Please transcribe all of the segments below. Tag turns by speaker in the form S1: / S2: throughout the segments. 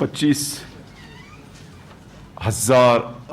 S1: 25,000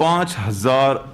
S1: 5,000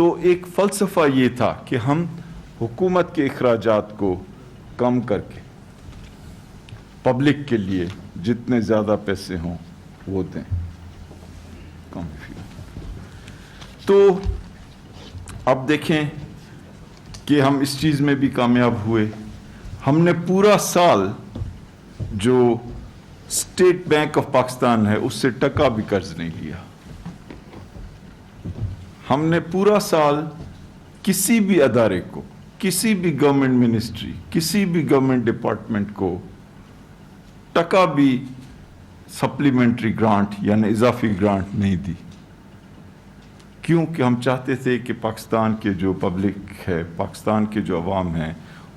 S1: تو ایک فلسفہ یہ تھا کہ ہم حکومت کے اخراجات کو کم کر کے پبلک کے لیے جتنے زیادہ پیسے ہوں وہ دیں. تو اب دیکھیں کہ ہم اس چیز میں بھی کامیاب ہوئے. ہم نے پورا سال جو اسٹیٹ بینک آف پاکستان ہے اس سے ٹکا بھی قرض نہیں لیا. ہم نے پورا سال کسی بھی ادارے کو, کسی بھی گورنمنٹ منسٹری, کسی بھی گورنمنٹ ڈپارٹمنٹ کو ٹکا بھی سپلیمنٹری گرانٹ یعنی اضافی گرانٹ نہیں دی. کیونکہ ہم چاہتے تھے کہ پاکستان کے جو پبلک ہے, پاکستان کے جو عوام ہیں,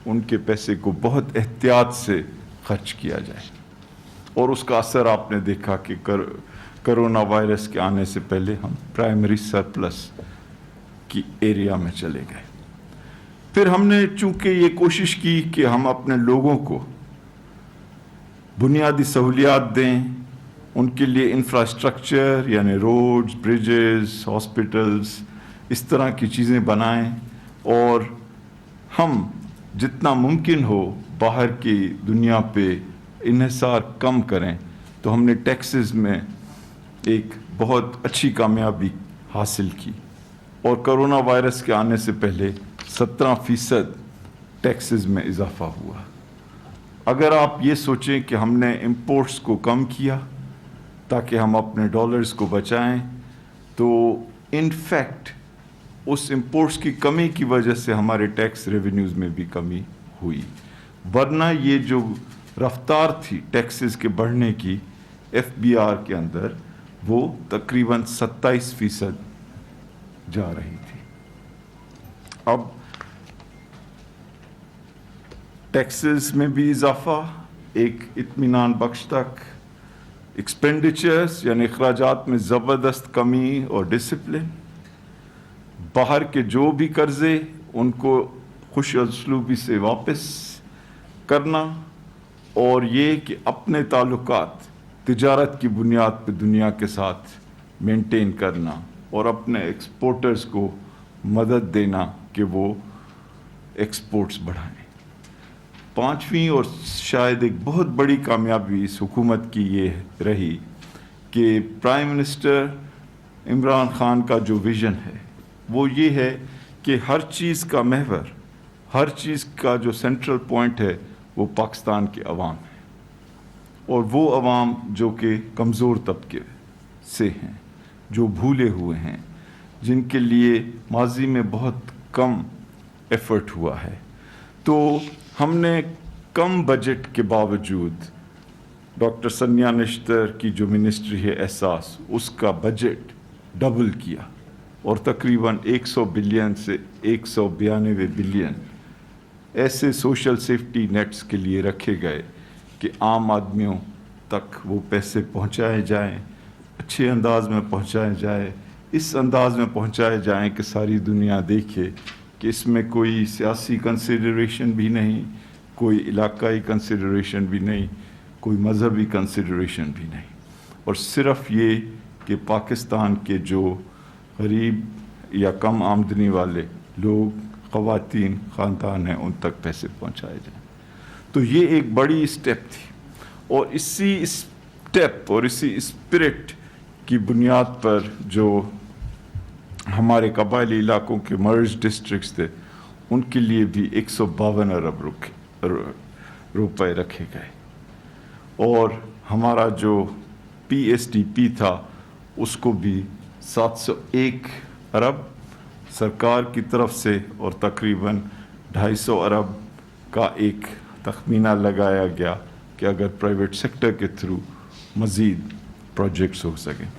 S1: ان کے پیسے کو بہت احتیاط سے خرچ کیا جائے. اور اس کا اثر آپ نے دیکھا کہ کرونا وائرس کے آنے سے پہلے ہم پرائمری سرپلس کی ایریا میں چلے گئے. پھر ہم نے چونکہ یہ کوشش کی کہ ہم اپنے لوگوں کو بنیادی سہولیات دیں, ان کے لیے انفراسٹرکچر یعنی روڈز, بریجز, ہاسپٹلز, اس طرح کی چیزیں بنائیں, اور ہم جتنا ممکن ہو باہر کی دنیا پہ انحصار کم کریں. تو ہم نے ٹیکسز میں ایک بہت اچھی کامیابی حاصل کی, اور کرونا وائرس کے آنے سے پہلے 17% ٹیکسز میں اضافہ ہوا. اگر آپ یہ سوچیں کہ ہم نے امپورٹس کو کم کیا تاکہ ہم اپنے ڈالرز کو بچائیں, تو ان فیکٹ اس امپورٹس کی کمی کی وجہ سے ہمارے ٹیکس ریونیوز میں بھی کمی ہوئی. ورنہ یہ جو رفتار تھی ٹیکسز کے بڑھنے کی ایف بی آر کے اندر, وہ تقریباً 27% جا رہی تھی. اب ٹیکسز میں بھی اضافہ ایک اطمینان بخش تک, ایکسپینڈیچرز یعنی اخراجات میں زبردست کمی اور ڈسپلن, باہر کے جو بھی قرضے ان کو خوش اسلوبی سے واپس کرنا, اور یہ کہ اپنے تعلقات تجارت کی بنیاد پہ دنیا کے ساتھ مینٹین کرنا, اور اپنے ایکسپورٹرز کو مدد دینا کہ وہ ایکسپورٹس بڑھائیں. پانچویں اور شاید ایک بہت بڑی کامیابی اس حکومت کی یہ رہی کہ پرائم منسٹر عمران خان کا جو ویژن ہے وہ یہ ہے کہ ہر چیز کا محور, ہر چیز کا جو سینٹرل پوائنٹ ہے وہ پاکستان کے عوام ہے, اور وہ عوام جو کہ کمزور طبقے سے ہیں, جو بھولے ہوئے ہیں, جن کے لیے ماضی میں بہت کم ایفرٹ ہوا ہے. تو ہم نے کم بجٹ کے باوجود ڈاکٹر سنیا نشتر کی جو منسٹری ہے احساس, اس کا بجٹ ڈبل کیا, اور تقریباً 100 بلین سے 192 بلین ایسے سوشل سیفٹی نیٹس کے لیے رکھے گئے کہ عام آدمیوں تک وہ پیسے پہنچائے جائیں, اچھے انداز میں پہنچائے جائیں, اس انداز میں پہنچائے جائیں کہ ساری دنیا دیکھے کہ اس میں کوئی سیاسی کنسیڈریشن بھی نہیں, کوئی علاقائی کنسیڈریشن بھی نہیں, کوئی مذہبی کنسیڈریشن بھی نہیں, اور صرف یہ کہ پاکستان کے جو غریب یا کم آمدنی والے لوگ, خواتین, خاندان ہیں, ان تک پیسے پہنچائے جائیں. تو یہ ایک بڑی اسٹیپ تھی, اور اسی اسٹیپ اور اسی اسپرٹ کی بنیاد پر جو ہمارے قبائلی علاقوں کے مرج ڈسٹرکٹس تھے ان کے لیے بھی 152 ارب روپے رکھے گئے, اور ہمارا جو پی ایس ڈی پی تھا اس کو بھی 701 ارب سرکار کی طرف سے, اور تقریباً 250 ارب کا ایک تخمینہ لگایا گیا کہ اگر پرائیویٹ سیکٹر کے تھرو مزید پروجیکٹس ہو سکیں.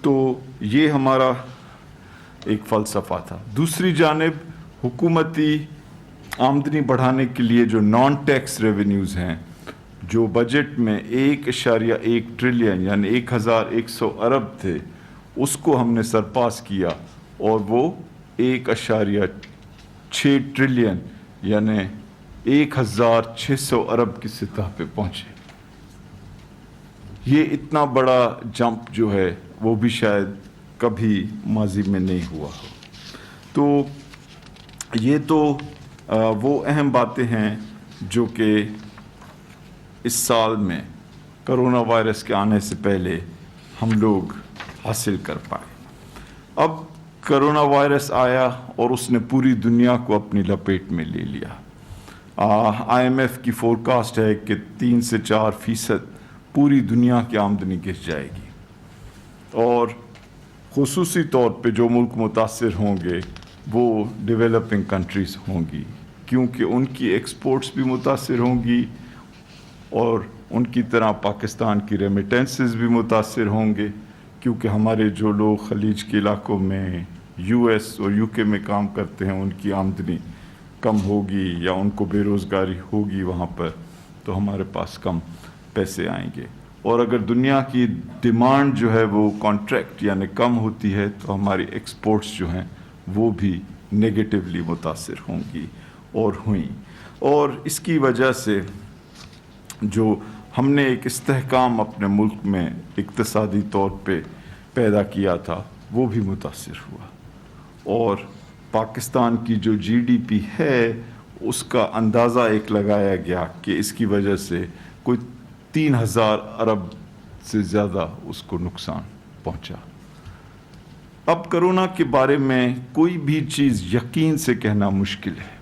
S1: تو یہ ہمارا ایک فلسفہ تھا. دوسری جانب حکومتی آمدنی بڑھانے کے لیے جو نان ٹیکس ریونیوز ہیں, جو بجٹ میں 1.1 ٹریلین یعنی 1100 ارب تھے, اس کو ہم نے سرپاس کیا, اور وہ 1.6 ٹریلین یعنی 1600 ارب کی سطح پہ پہنچے. یہ اتنا بڑا جمپ جو ہے وہ بھی شاید کبھی ماضی میں نہیں ہوا ہو. تو یہ تو وہ اہم باتیں ہیں جو کہ اس سال میں کرونا وائرس کے آنے سے پہلے ہم لوگ حاصل کر پائے. اب کرونا وائرس آیا اور اس نے پوری دنیا کو اپنی لپیٹ میں لے لیا. IMF کی فورکاسٹ ہے کہ 3 سے 4% پوری دنیا کی آمدنی گر جائے گی, اور خصوصی طور پہ جو ملک متاثر ہوں گے وہ ڈیولپنگ کنٹریز ہوں گی, کیونکہ ان کی ایکسپورٹس بھی متاثر ہوں گی اور ان کی طرح پاکستان کی ریمیٹنسز بھی متاثر ہوں گے, کیونکہ ہمارے جو لوگ خلیج کے علاقوں میں US اور UK میں کام کرتے ہیں ان کی آمدنی کم ہوگی یا ان کو بے روزگاری ہوگی وہاں پر, تو ہمارے پاس کم پیسے آئیں گے. اور اگر دنیا کی ڈیمانڈ جو ہے وہ کانٹریکٹ یعنی کم ہوتی ہے تو ہماری ایکسپورٹس جو ہیں وہ بھی نگیٹیولی متاثر ہوں گی اور ہوئیں. اور اس کی وجہ سے جو ہم نے ایک استحکام اپنے ملک میں اقتصادی طور پہ پیدا کیا تھا وہ بھی متاثر ہوا, اور پاکستان کی جو GDP ہے اس کا اندازہ ایک لگایا گیا کہ اس کی وجہ سے کوئی 3000 ارب سے زیادہ اس کو نقصان پہنچا. اب کرونا کے بارے میں کوئی بھی چیز یقین سے کہنا مشکل ہے,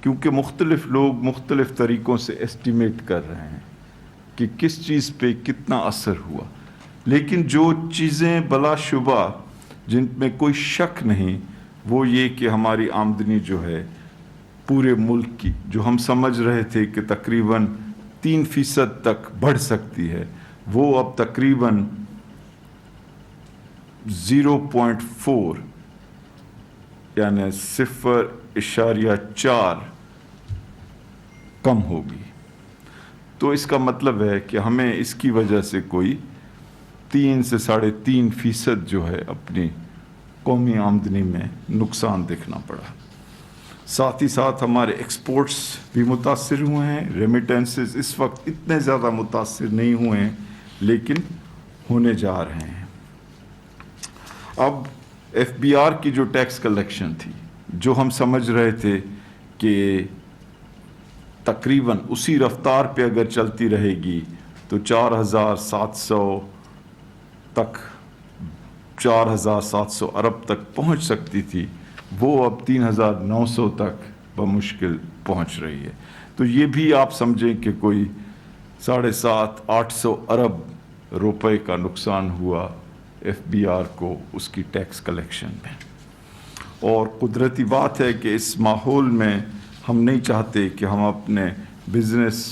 S1: کیونکہ مختلف لوگ مختلف طریقوں سے ایسٹیمیٹ کر رہے ہیں کہ کس چیز پہ کتنا اثر ہوا. لیکن جو چیزیں بلا شبہ جن میں کوئی شک نہیں وہ یہ کہ ہماری آمدنی جو ہے پورے ملک کی, جو ہم سمجھ رہے تھے کہ تقریباً 3% تک بڑھ سکتی ہے, وہ اب تقریباً 0.4 یعنی 0.4 کم ہوگی. تو اس کا مطلب ہے کہ ہمیں اس کی وجہ سے کوئی 3 سے 3.5% جو ہے اپنی قومی آمدنی میں نقصان دیکھنا پڑا. ساتھ ہی ساتھ ہمارے ایکسپورٹس بھی متاثر ہوئے ہیں. ریمیٹنسز اس وقت اتنے زیادہ متاثر نہیں ہوئے ہیں لیکن ہونے جا رہے ہیں. اب FBR کی جو ٹیکس کلیکشن تھی, جو ہم سمجھ رہے تھے کہ تقریباً اسی رفتار پہ اگر چلتی رہے گی تو 4700 تک 4700 ارب تک پہنچ سکتی تھی, وہ اب 3900 تک بمشکل پہنچ رہی ہے. تو یہ بھی آپ سمجھیں کہ کوئی 750-800 ارب روپے کا نقصان ہوا FBR کو اس کی ٹیکس کلیکشن میں. اور قدرتی بات ہے کہ اس ماحول میں ہم نہیں چاہتے کہ ہم اپنے بزنس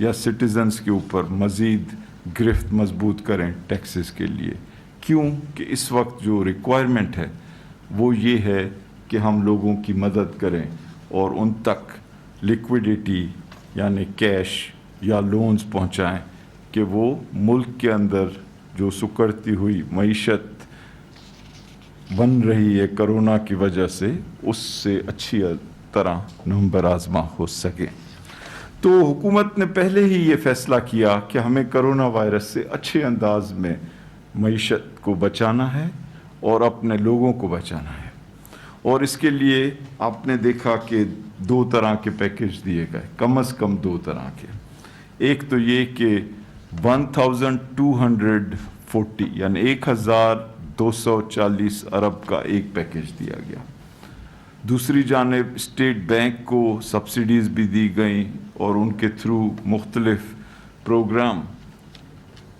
S1: یا سٹیزنز کے اوپر مزید گرفت مضبوط کریں ٹیکسز کے لیے, کیوں کہ اس وقت جو ریکوائرمنٹ ہے وہ یہ ہے کہ ہم لوگوں کی مدد کریں اور ان تک لیکویڈیٹی یعنی کیش یا لونز پہنچائیں کہ وہ ملک کے اندر جو سکڑتی ہوئی معیشت بن رہی ہے کرونا کی وجہ سے اس سے اچھی طرح نمبر آزما ہو سکے. تو حکومت نے پہلے ہی یہ فیصلہ کیا کہ ہمیں کرونا وائرس سے اچھے انداز میں معیشت کو بچانا ہے اور اپنے لوگوں کو بچانا ہے. اور اس کے لیے آپ نے دیکھا کہ 2 طرح کے پیکج دیے گئے, کم از کم 2 طرح کے. ایک تو یہ کہ 1240 یعنی 1240 ارب کا ایک پیکج دیا گیا. دوسری جانب اسٹیٹ بینک کو سبسڈیز بھی دی گئیں اور ان کے تھرو مختلف پروگرام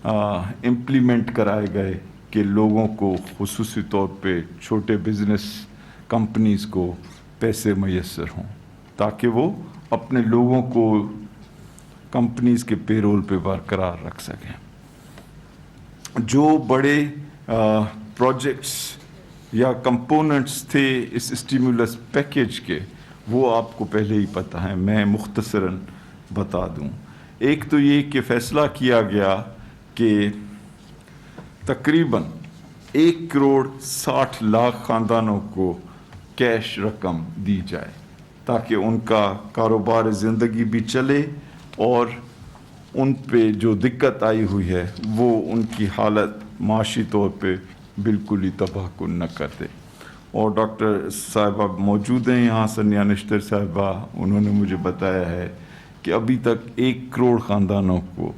S1: امپلیمنٹ کرائے گئے کہ لوگوں کو خصوصی طور پہ چھوٹے بزنس کمپنیز کو پیسے میسر ہوں تاکہ وہ اپنے لوگوں کو کمپنیز کے پے رول پہ برقرار رکھ سکیں. جو بڑے پروجیکٹس یا کمپوننٹس تھے اس اسٹیمولس پیکیج کے وہ آپ کو پہلے ہی پتہ ہے, میں مختصراً بتا دوں. ایک تو یہ کہ فیصلہ کیا گیا کہ تقریباً 1,60,00,000 خاندانوں کو کیش رقم دی جائے تاکہ ان کا کاروبار زندگی بھی چلے اور ان پہ جو دقت آئی ہوئی ہے وہ ان کی حالت معاشی طور پہ بالکل ہی تباہ کن نہ کر دے. اور ڈاکٹر صاحبہ موجود ہیں یہاں، سنیا نشتر صاحبہ، انہوں نے مجھے بتایا ہے کہ ابھی تک 1 کروڑ خاندانوں کو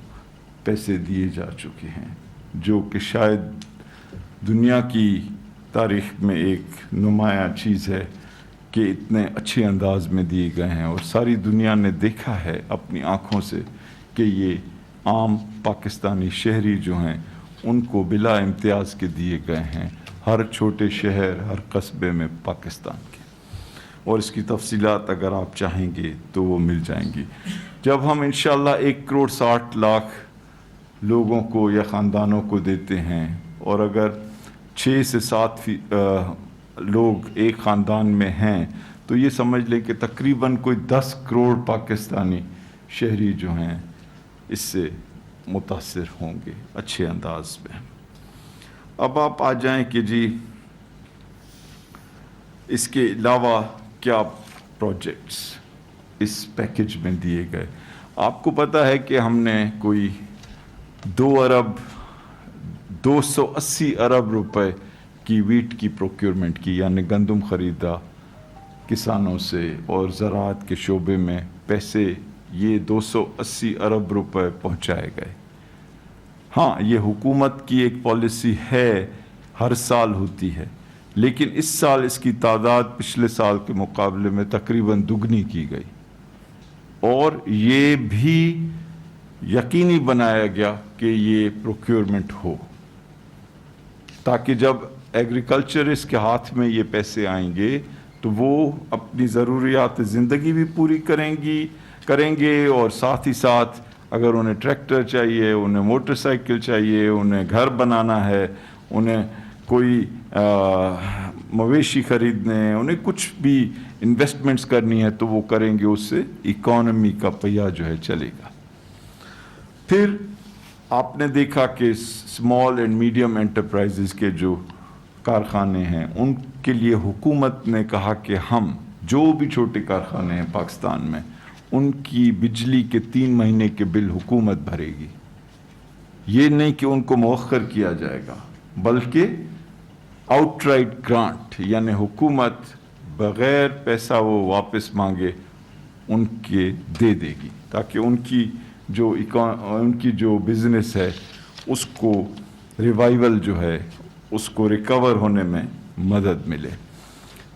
S1: پیسے دیے جا چکے ہیں، جو کہ شاید دنیا کی تاریخ میں ایک نمایاں چیز ہے کہ اتنے اچھے انداز میں دیے گئے ہیں، اور ساری دنیا نے دیکھا ہے اپنی آنکھوں سے کہ یہ عام پاکستانی شہری جو ہیں ان کو بلا امتیاز کے دیے گئے ہیں، ہر چھوٹے شہر، ہر قصبے میں پاکستان کے، اور اس کی تفصیلات اگر آپ چاہیں گے تو وہ مل جائیں گی۔ جب ہم انشاءاللہ 1 کروڑ 60 لاکھ لوگوں کو یا خاندانوں کو دیتے ہیں، اور اگر 6 سے 7 لوگ ایک خاندان میں ہیں، تو یہ سمجھ لیں کہ تقریباً کوئی 10 کروڑ پاکستانی شہری جو ہیں اس سے متاثر ہوں گے اچھے انداز میں۔ اب آپ آ جائیں کہ جی اس کے علاوہ کیا پروجیکٹس اس پیکج میں دیے گئے۔ آپ کو پتہ ہے کہ ہم نے کوئی 280 ارب روپے کی ویٹ کی پروکیورمنٹ کی، یعنی گندم خریدا کسانوں سے، اور زراعت کے شعبے میں پیسے یہ 280 ارب روپے پہنچائے گئے۔ ہاں، یہ حکومت کی ایک پالیسی ہے، ہر سال ہوتی ہے، لیکن اس سال اس کی تعداد پچھلے سال کے مقابلے میں تقریباً دگنی کی گئی، اور یہ بھی یقینی بنایا گیا کہ یہ پروکیورمنٹ ہو، تاکہ جب ایگریکلچرسٹ کے ہاتھ میں یہ پیسے آئیں گے تو وہ اپنی ضروریات زندگی بھی پوری کریں گے، اور ساتھ ہی ساتھ اگر انہیں ٹریکٹر چاہیے، انہیں موٹر سائیکل چاہیے، انہیں گھر بنانا ہے، انہیں کوئی مویشی خریدنے، انہیں کچھ بھی انویسٹمنٹس کرنی ہے تو وہ کریں گے، اس سے اکانومی کا پہیہ جو ہے چلے گا۔ پھر آپ نے دیکھا کہ اسمال اینڈ میڈیم انٹرپرائزز کے جو کارخانے ہیں ان کے لیے حکومت نے کہا کہ ہم جو بھی چھوٹے کارخانے ہیں پاکستان میں ان کی بجلی کے 3 مہینے کے بل حکومت بھرے گی۔ یہ نہیں کہ ان کو مؤخر کیا جائے گا، بلکہ آؤٹ رائٹ گرانٹ، یعنی حکومت بغیر پیسہ وہ واپس مانگے ان کے دے دے گی، تاکہ ان کی جو بزنس ہے اس کو ریوائول جو ہے اس کو ریکور ہونے میں مدد ملے۔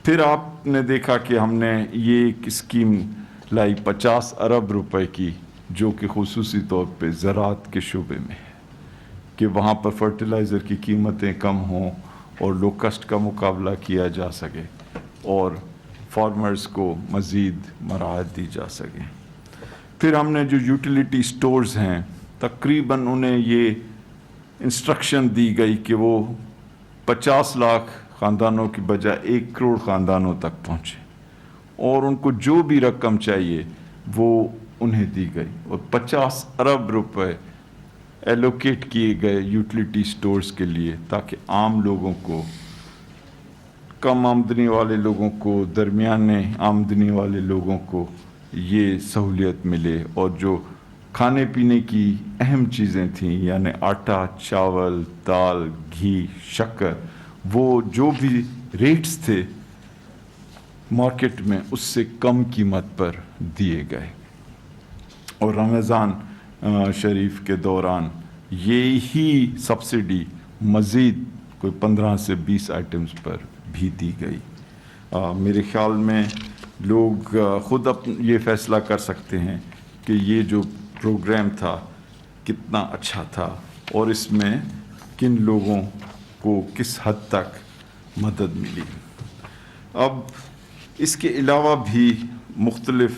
S1: پھر آپ نے دیکھا کہ ہم نے یہ ایک اسکیم لائی 50 ارب روپے کی، جو کہ خصوصی طور پہ زراعت کے شعبے میں ہے، کہ وہاں پر فرٹیلائزر کی قیمتیں کم ہوں اور لوکسٹ کا مقابلہ کیا جا سکے، اور فارمرز کو مزید مراحت دی جا سکے۔ پھر ہم نے جو یوٹیلیٹی سٹورز ہیں تقریباً انہیں یہ انسٹرکشن دی گئی کہ وہ 50 لاکھ خاندانوں کی بجائے 1 کروڑ خاندانوں تک پہنچے، اور ان کو جو بھی رقم چاہیے وہ انہیں دی گئی، اور 50 ارب روپے ایلوکیٹ کیے گئے یوٹیلیٹی سٹورز کے لیے، تاکہ عام لوگوں کو، کم آمدنی والے لوگوں کو، درمیانے آمدنی والے لوگوں کو یہ سہولیت ملے، اور جو کھانے پینے کی اہم چیزیں تھیں، یعنی آٹا، چاول، دال، گھی، شکر، وہ جو بھی ریٹس تھے مارکیٹ میں اس سے کم قیمت پر دیے گئے۔ اور رمضان شریف کے دوران یہی سبسڈی مزید کوئی 15 سے 20 آئٹمز پر بھی دی گئی۔ میرے خیال میں لوگ خود یہ فیصلہ کر سکتے ہیں کہ یہ جو پروگرام تھا کتنا اچھا تھا، اور اس میں کن لوگوں کو کس حد تک مدد ملی۔ اب اس کے علاوہ بھی مختلف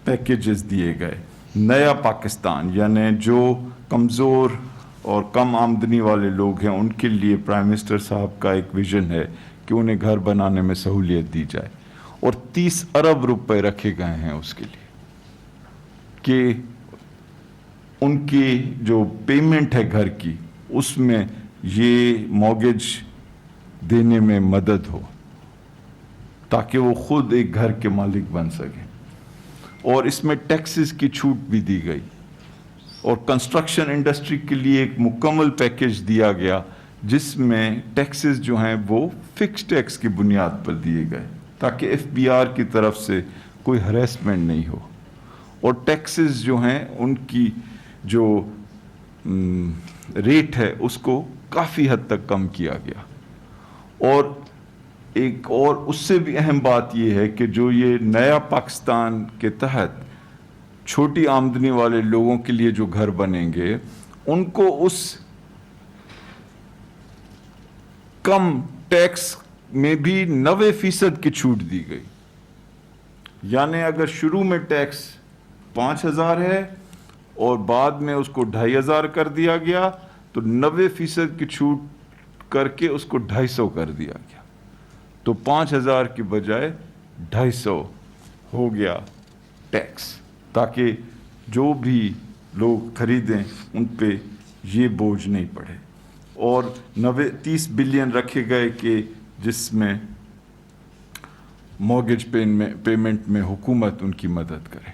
S1: پیکیجز دیے گئے۔ نیا پاکستان، یعنی جو کمزور اور کم آمدنی والے لوگ ہیں ان کے لیے پرائم منسٹر صاحب کا ایک ویژن ہے کہ انہیں گھر بنانے میں سہولیت دی جائے، اور 30 ارب روپے رکھے گئے ہیں اس کے لیے کہ ان کی جو پیمنٹ ہے گھر کی اس میں یہ مورگیج دینے میں مدد ہو، تاکہ وہ خود ایک گھر کے مالک بن سکیں۔ اور اس میں ٹیکسز کی چھوٹ بھی دی گئی، اور کنسٹرکشن انڈسٹری کے لیے ایک مکمل پیکیج دیا گیا جس میں ٹیکسز جو ہیں وہ فکس ٹیکس کی بنیاد پر دیے گئے تاکہ ایف بی آر کی طرف سے کوئی ہریسمنٹ نہیں ہو، اور ٹیکسز جو ہیں ان کی جو ریٹ ہے اس کو کافی حد تک کم کیا گیا۔ اور ایک اور اس سے بھی اہم بات یہ ہے کہ جو یہ نیا پاکستان کے تحت چھوٹی آمدنی والے لوگوں کے لیے جو گھر بنیں گے ان کو اس کم ٹیکس میں بھی 90% کی چھوٹ دی گئی، یعنی اگر شروع میں ٹیکس 5,000 ہے اور بعد میں اس کو 2,500 کر دیا گیا تو 90% کی چھوٹ کر کے اس کو 250 کر دیا گیا، تو 5,000 کی بجائے 250 ہو گیا ٹیکس، تاکہ جو بھی لوگ خریدیں ان پہ یہ بوجھ نہیں پڑے۔ اور 30 بلین رکھے گئے کہ جس میں مورگیج پیمنٹ میں حکومت ان کی مدد کرے،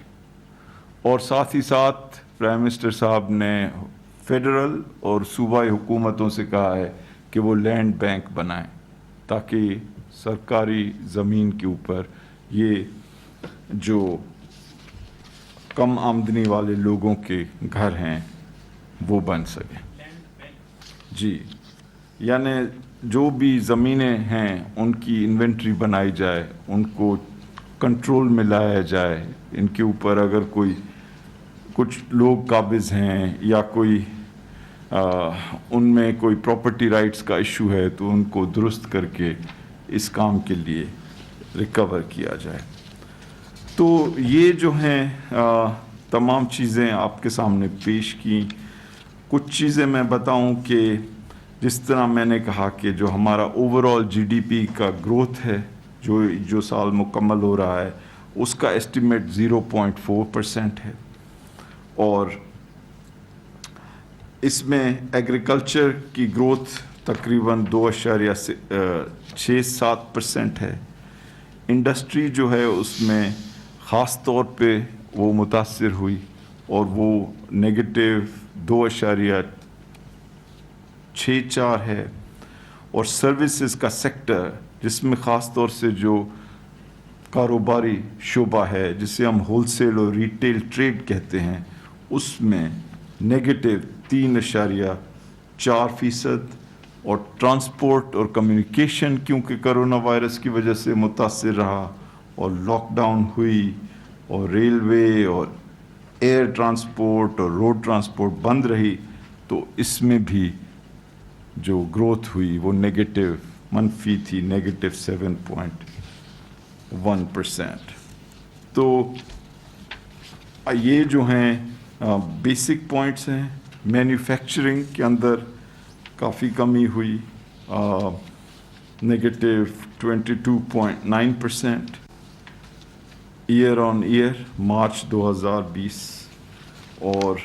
S1: اور ساتھ ہی ساتھ پرائم منسٹر صاحب نے فیڈرل اور صوبائی حکومتوں سے کہا ہے کہ وہ لینڈ بینک بنائیں تاکہ سرکاری زمین کے اوپر یہ جو کم آمدنی والے لوگوں کے گھر ہیں وہ بن سکیں۔ جی، یعنی جو بھی زمینیں ہیں ان کی انوینٹری بنائی جائے، ان کو کنٹرول میں لایا جائے، ان کے اوپر اگر کچھ لوگ قابض ہیں یا کوئی ان میں کوئی پراپرٹی رائٹس کا ایشو ہے تو ان کو درست کر کے اس کام کے لیے ریکور کیا جائے۔ تو یہ جو ہیں تمام چیزیں آپ کے سامنے پیش کی۔ کچھ چیزیں میں بتاؤں کہ جس طرح میں نے کہا کہ جو ہمارا اوور آل جی ڈی پی کا گروتھ ہے جو سال مکمل ہو رہا ہے اس کا ایسٹیمیٹ 0.4% ہے، اور اس میں ایگریکلچر کی گروتھ تقریباً 2.67% ہے۔ انڈسٹری جو ہے اس میں خاص طور پہ وہ متاثر ہوئی اور وہ -2.64 ہے، اور سروسز کا سیکٹر جس میں خاص طور سے جو کاروباری شعبہ ہے جسے ہم ہول سیل اور ریٹیل ٹریڈ کہتے ہیں اس میں -3.4%، اور ٹرانسپورٹ اور کمیونیکیشن کیونکہ کرونا وائرس کی وجہ سے متاثر رہا اور لاک ڈاؤن ہوئی اور ریلوے اور ایئر ٹرانسپورٹ اور روڈ ٹرانسپورٹ بند رہی، تو اس میں بھی جو گروتھ ہوئی وہ منفی تھی -7.1%۔ تو یہ جو ہیں بیسک پوائنٹس ہیں۔ مینوفیکچرنگ کے اندر کافی کمی ہوئی، -22.9% ایئر آن ایئر مارچ 2020، اور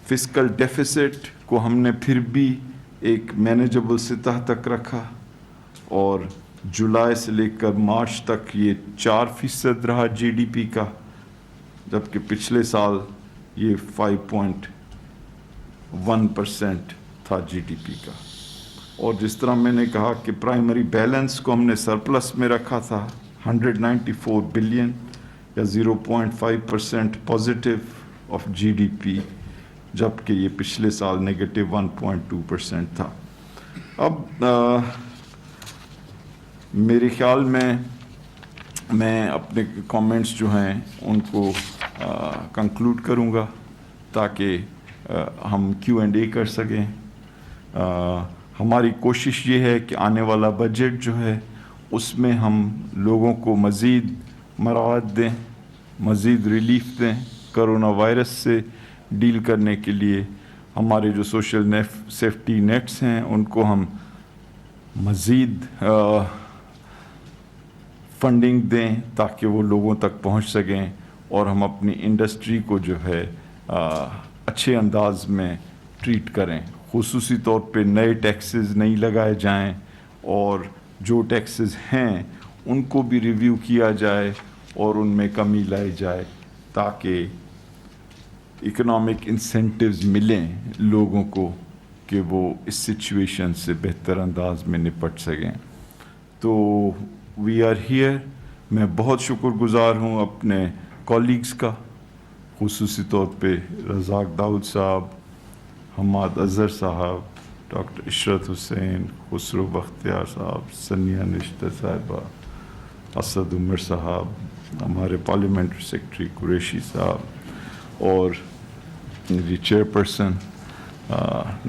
S1: فسکل ڈیفیسٹ کو ہم نے پھر بھی ایک مینیجبل سطح تک رکھا، اور جولائی سے لے کر مارچ تک یہ 4% رہا جی ڈی پی کا، جبکہ پچھلے سال یہ 5.1% تھا جی ڈی پی کا۔ اور جس طرح میں نے کہا کہ پرائمری بیلنس کو ہم نے سرپلس میں رکھا تھا 194 بلین یا 0.5% positive of G D P, جبکہ یہ پچھلے سال -1.2% تھا۔ اب میرے خیال میں اپنے کامنٹس جو ہیں ان کو کنکلوڈ کروں گا تاکہ ہم Q&A کر سکیں۔ ہماری کوشش یہ ہے کہ آنے والا بجٹ جو ہے اس میں ہم لوگوں کو مزید مراعات دیں، مزید ریلیف دیں کرونا وائرس سے ڈیل کرنے کے لیے۔ ہمارے جو سوشل سیفٹی نیٹس ہیں ان کو ہم مزید فنڈنگ دیں تاکہ وہ لوگوں تک پہنچ سکیں، اور ہم اپنی انڈسٹری کو جو ہے اچھے انداز میں ٹریٹ کریں، خصوصی طور پہ نئے ٹیکسز نہیں لگائے جائیں، اور جو ٹیکسز ہیں ان کو بھی ریویو کیا جائے اور ان میں کمی لائی جائے تاکہ اکنامک انسینٹیوز ملیں لوگوں کو کہ وہ اس سچویشن سے بہتر انداز میں نپٹ سکیں. تو وی آر ہیئر. میں بہت شکر گزار ہوں اپنے کولیگز کا, خصوصی طور پہ رزاق داؤد صاحب, حماد اظہر صاحب, ڈاکٹر عشرت حسین, خسرو بختیار صاحب, سنیا نشتر صاحبہ, اسد عمر صاحب, ہمارے پارلیمنٹری سیکرٹری قریشی صاحب, اور میری چیئرپرسن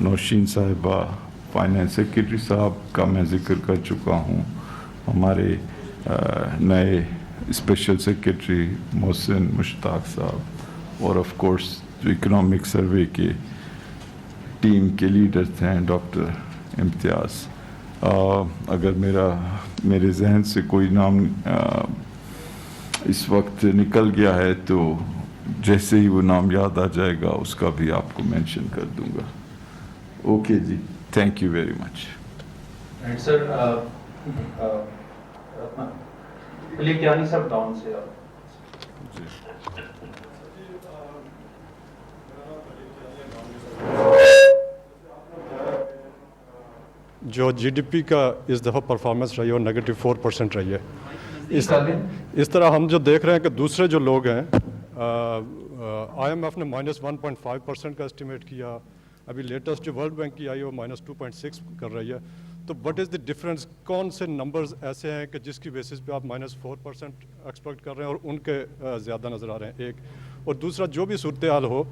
S1: نوشین صاحبہ, فائنانس سیکرٹری صاحب کا میں ذکر کر چکا ہوں, ہمارے نئے اسپیشل سیکرٹری محسن مشتاق صاحب, اور آف کورس جو اکنامک سروے کے ٹیم کے لیڈرز ہیں ڈاکٹر امتیاز. اگر میرے ذہن سے کوئی نام اس وقت نکل گیا ہے تو جیسے ہی وہ نام یاد آ جائے گا اس کا بھی آپ کو مینشن کر دوں گا. اوکے جی, thank you very much.
S2: Sir Ali Kiyani صاحب ڈاؤن سے
S3: جو جی ڈی پی کا اس دفعہ پرفارمنس رہی ہے وہ -4% رہی ہے. اس طرح ہم جو دیکھ رہے ہیں کہ دوسرے جو لوگ ہیں, آئی ایم ایف نے -1.5% کا اسٹیمیٹ کیا, ابھی لیٹسٹ جو ورلڈ بینک کی آئی ہے وہ -2.6 کر رہی ہے. تو وٹ از دی ڈفرینس, کون سے نمبرز ایسے ہیں کہ جس کی بیسس پہ آپ -4% ایکسپیکٹ کر رہے ہیں اور ان کے زیادہ نظر آ رہے ہیں, ایک. اور دوسرا, جو بھی صورتحال ہو,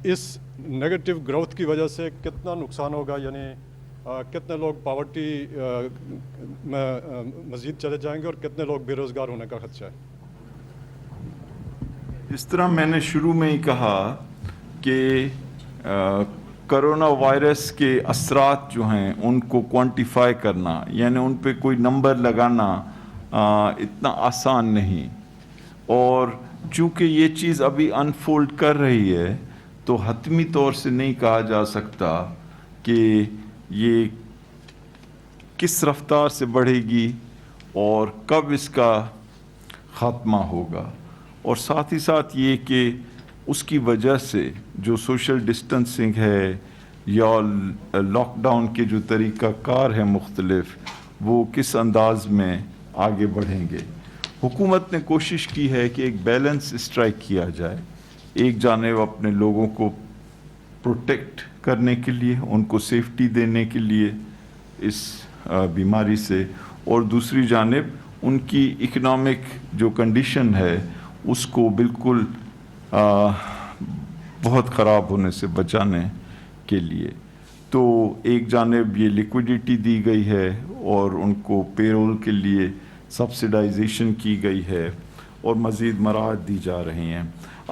S3: اس نگیٹو گروتھ کی وجہ سے کتنا نقصان ہوگا, یعنی کتنے لوگ پاورٹی میں مزید چلے جائیں گے اور کتنے لوگ بے روزگار ہونے کا خدشہ ہے.
S1: اس طرح میں نے شروع میں ہی کہا کہ کرونا وائرس کے اثرات جو ہیں ان کو کوانٹیفائی کرنا, یعنی ان پہ کوئی نمبر لگانا اتنا آسان نہیں. اور چونکہ یہ چیز ابھی انفولڈ کر رہی ہے تو حتمی طور سے نہیں کہا جا سکتا کہ یہ کس رفتار سے بڑھے گی اور کب اس کا خاتمہ ہوگا. اور ساتھ ہی ساتھ یہ کہ اس کی وجہ سے جو سوشل ڈسٹنسنگ ہے یا لاک ڈاؤن کے جو طریقہ کار ہیں مختلف, وہ کس انداز میں آگے بڑھیں گے. حکومت نے کوشش کی ہے کہ ایک بیلنس اسٹرائک کیا جائے, ایک جانب اپنے لوگوں کو پروٹیکٹ کرنے کے لیے, ان کو سیفٹی دینے کے لیے اس بیماری سے, اور دوسری جانب ان کی اکنامک جو کنڈیشن ہے اس کو بالکل بہت خراب ہونے سے بچانے کے لیے. تو ایک جانب یہ لیکوڈیٹی دی گئی ہے اور ان کو پے رول کے لیے سبسیڈائزیشن کی گئی ہے اور مزید مراحت دی جا رہی ہیں.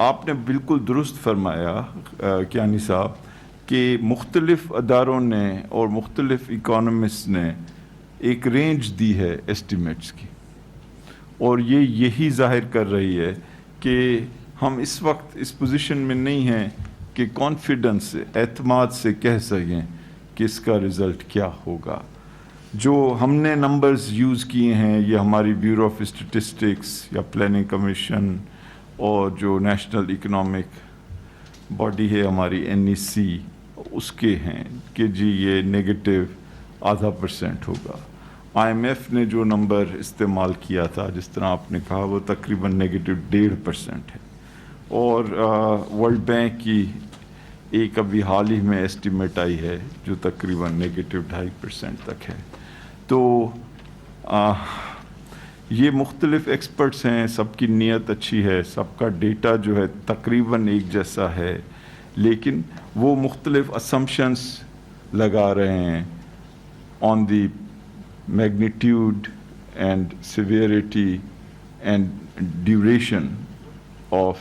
S1: آپ نے بالکل درست فرمایا کیانی صاحب کہ مختلف اداروں نے اور مختلف اکانومسٹ نے ایک رینج دی ہے ایسٹیمیٹس کی, اور یہی ظاہر کر رہی ہے کہ ہم اس وقت اس پوزیشن میں نہیں ہیں کہ کانفیڈنس سے, اعتماد سے کہہ سکیں کہ اس کا رزلٹ کیا ہوگا. جو ہم نے نمبرز یوز کیے ہیں یہ ہماری بیورو آف اسٹیٹسٹکس یا پلاننگ کمیشن اور جو نیشنل اکنامک باڈی ہے ہماری NEC, اس کے ہیں کہ جی یہ -0.5% ہوگا. IMF نے جو نمبر استعمال کیا تھا جس طرح آپ نے کہا وہ تقریباً -1.5% ہے, اور ورلڈ بینک کی ایک ابھی حال ہی میں ایسٹیمیٹ آئی ہے جو تقریباً -2.5% تک ہے. تو یہ مختلف ایکسپرٹس ہیں, سب کی نیت اچھی ہے, سب کا ڈیٹا جو ہے تقریباً ایک جیسا ہے, لیکن وہ مختلف اسمپشنس لگا رہے ہیں on the magnitude and severity and duration of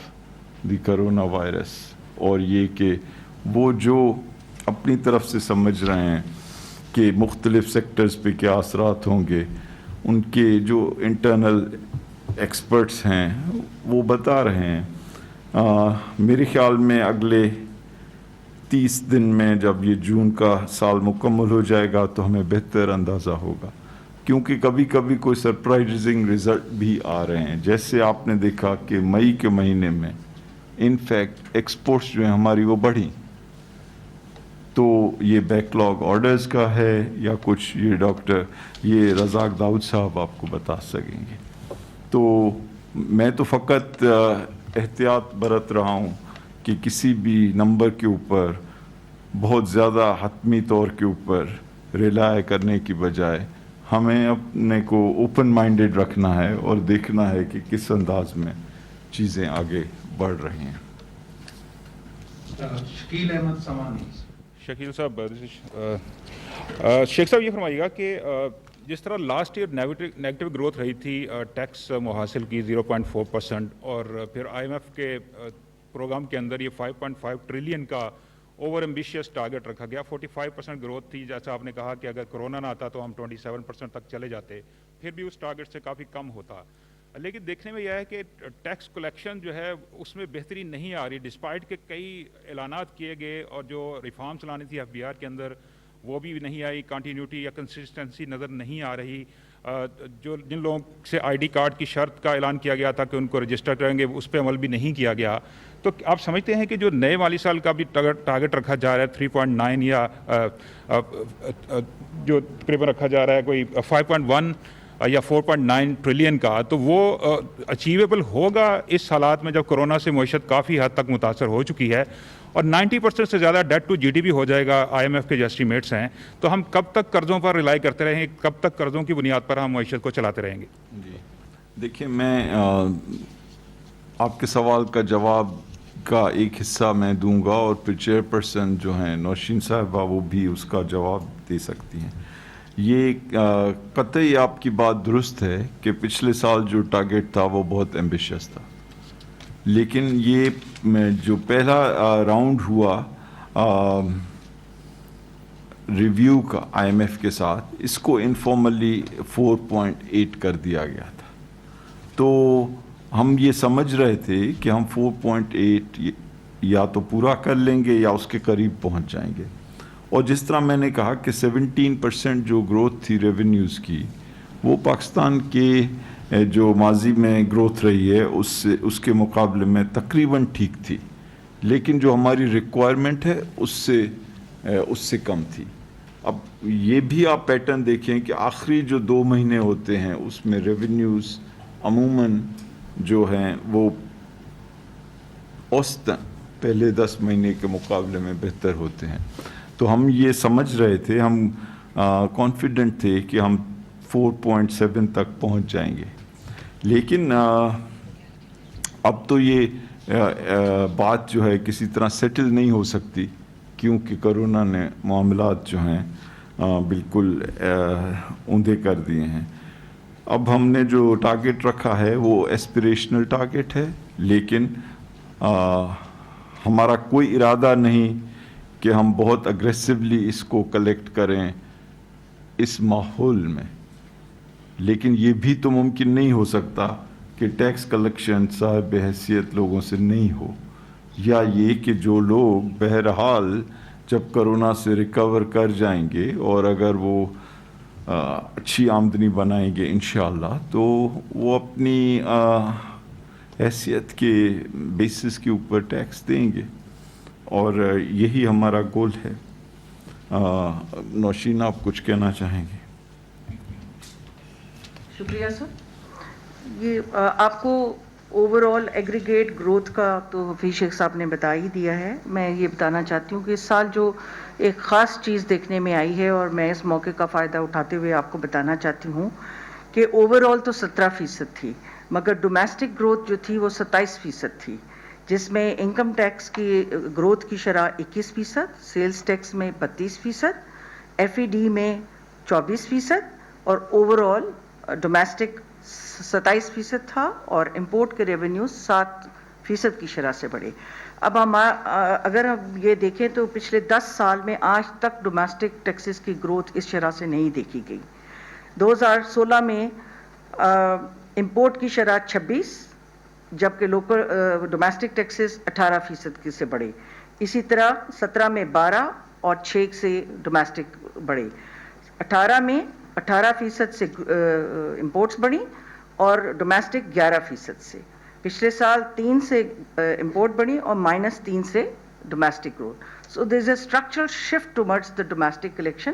S1: the corona virus, اور یہ کہ وہ جو اپنی طرف سے سمجھ رہے ہیں کہ مختلف سیکٹرز پہ کیا اثرات ہوں گے, ان کے جو انٹرنل ایکسپرٹس ہیں وہ بتا رہے ہیں. میرے خیال میں اگلے 30 دن میں جب یہ جون کا سال مکمل ہو جائے گا تو ہمیں بہتر اندازہ ہوگا, کیونکہ کبھی کبھی کوئی سرپرائزنگ رزلٹ بھی آ رہے ہیں. جیسے آپ نے دیکھا کہ مئی کے مہینے میں انفیکٹ ایکسپورٹس جو ہیں ہماری وہ بڑھی, تو یہ بیک لاگ آرڈرز کا ہے یا کچھ، یہ رزاق داؤد صاحب آپ کو بتا سکیں گے. تو میں تو فقط احتیاط برت رہا ہوں کہ کسی بھی نمبر کے اوپر بہت زیادہ حتمی طور کے اوپر ریلائے کرنے کی بجائے ہمیں اپنے کو اوپن مائنڈڈ رکھنا ہے اور دیکھنا ہے کہ کس انداز میں چیزیں آگے بڑھ رہی ہیں.
S2: شکیل احمد سمانی.
S4: شکیل صاحب شیخ صاحب یہ فرمائیے گا کہ جس طرح لاسٹ ایئر نیگیٹو گروتھ رہی تھی ٹیکس محاصل کی 0.4%، اور پھر آئی ایم ایف کے پروگرام کے اندر یہ 5.5 ٹریلین کا اوور ایمبیشیس ٹارگٹ رکھا گیا. 45% گروتھ تھی، جیسا آپ نے کہا کہ اگر کرونا نہ آتا تو ہم 27% تک چلے جاتے، پھر بھی اس ٹارگٹ سے کافی کم ہوتا. لیکن دیکھنے میں یہ ہے کہ ٹیکس کلیکشن جو ہے اس میں بہتری نہیں آ رہی، ڈسپائٹ کہ کئی اعلانات کیے گئے اور جو ریفارمس لانی تھی FBR کے اندر وہ بھی نہیں آئی، کنٹینیوٹی یا کنسسٹنسی نظر نہیں آ رہی. جن لوگوں سے ID کارڈ کی شرط کا اعلان کیا گیا تھا کہ ان کو رجسٹر کریں گے، اس پہ عمل بھی نہیں کیا گیا. تو آپ سمجھتے ہیں کہ جو نئے مالی سال کا بھی ٹارگٹ رکھا جا رہا ہے 3.9 یا جو تقریباً رکھا جا رہا ہے کوئی 5.1 یا 4.9 ٹریلین کا، تو وہ اچیویبل ہوگا اس حالات میں جب کرونا سے معیشت کافی حد تک متاثر ہو چکی ہے اور 90% سے زیادہ ڈیٹ ٹو GDP ہو جائے گا IMF کے جو اسٹیمیٹس ہیں؟ تو ہم کب تک قرضوں پر ریلائی کرتے رہیں گے، کب تک قرضوں کی بنیاد پر ہم معیشت کو چلاتے رہیں گے؟
S1: جی دیکھیں، میں آپ کے سوال کا جواب کا ایک حصہ میں دوں گا اور پھر چیئرپرسن جو ہیں نوشین صاحبہ وہ بھی اس کا جواب دے سکتی ہیں. یہ قطعی آپ کی بات درست ہے کہ پچھلے سال جو ٹارگٹ تھا وہ بہت ایمبیشیس تھا، لیکن یہ جو پہلا راؤنڈ ہوا ریویو کا IMF کے ساتھ، اس کو انفارملی 4.8 کر دیا گیا تھا. تو ہم یہ سمجھ رہے تھے کہ ہم 4.8 یا تو پورا کر لیں گے یا اس کے قریب پہنچ جائیں گے. اور جس طرح میں نے کہا کہ 17% جو گروتھ تھی ریونیوز کی، وہ پاکستان کے جو ماضی میں گروتھ رہی ہے اس کے مقابلے میں تقریباً ٹھیک تھی، لیکن جو ہماری ریکوائرمنٹ ہے اس سے کم تھی. اب یہ بھی آپ پیٹرن دیکھیں کہ آخری جو 2 مہینے ہوتے ہیں اس میں ریونیوز عموماً جو ہیں وہ اوسطاً پہلے 10 مہینے کے مقابلے میں بہتر ہوتے ہیں. تو ہم یہ سمجھ رہے تھے، ہم کانفیڈنٹ تھے کہ ہم 4.7 تک پہنچ جائیں گے. لیکن اب تو یہ بات جو ہے کسی طرح سیٹل نہیں ہو سکتی، کیونکہ کرونا نے معاملات جو ہیں بالکل اوندھے کر دیے ہیں. اب ہم نے جو ٹارگٹ رکھا ہے وہ ایسپریشنل ٹارگٹ ہے، لیکن ہمارا کوئی ارادہ نہیں کہ ہم بہت اگریسولی اس کو کلیکٹ کریں اس ماحول میں. لیکن یہ بھی تو ممکن نہیں ہو سکتا کہ ٹیکس کلیکشن صاحب حیثیت لوگوں سے نہیں ہو، یا یہ کہ جو لوگ بہرحال جب کرونا سے ریکور کر جائیں گے اور اگر وہ اچھی آمدنی بنائیں گے انشاءاللہ، تو وہ اپنی حیثیت کے بیسس کے اوپر ٹیکس دیں گے، اور یہی ہمارا گول ہے. نوشین آپ کچھ کہنا چاہیں گے؟
S5: شکریہ سر. یہ آپ کو اوور آل ایگریگیٹ گروتھ کا تو حفیظ شیخ صاحب نے بتا ہی دیا ہے. میں یہ بتانا چاہتی ہوں کہ اس سال جو ایک خاص چیز دیکھنے میں آئی ہے، اور میں اس موقع کا فائدہ اٹھاتے ہوئے آپ کو بتانا چاہتی ہوں کہ اوور آل تو 17% تھی، مگر ڈومیسٹک گروتھ جو تھی وہ 27% تھی، جس میں انکم ٹیکس کی گروتھ کی شرح 21%، سیلز ٹیکس میں 32%، FED میں 24%، اور اوور آل ڈومیسٹک 27% تھا، اور امپورٹ کے ریونیو 7% کی شرح سے بڑھے. اب ہم اگر ہم یہ دیکھیں تو پچھلے 10 سال میں آج تک ڈومیسٹک ٹیکسز کی گروتھ اس شرح سے نہیں دیکھی گئی. 2016 میں امپورٹ کی شرح 26، جبکہ لوکل ڈومیسٹک ٹیکسز 18% سے بڑھے. اسی طرح 17 میں 12 اور 6 سے ڈومیسٹک بڑھے. 18 میں 18% سے امپورٹس بڑھی اور ڈومیسٹک 11% سے. پچھلے سال 3 سے امپورٹ بڑھی اور -3 سے domestic growth. So there is a structural shift towards the domestic collection,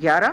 S5: 11,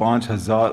S1: 5,000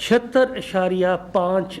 S6: 76.5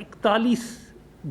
S6: 41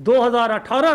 S6: 2018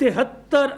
S6: 73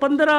S6: 15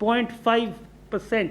S6: 0.5%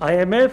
S6: IMF,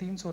S7: 300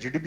S8: GDP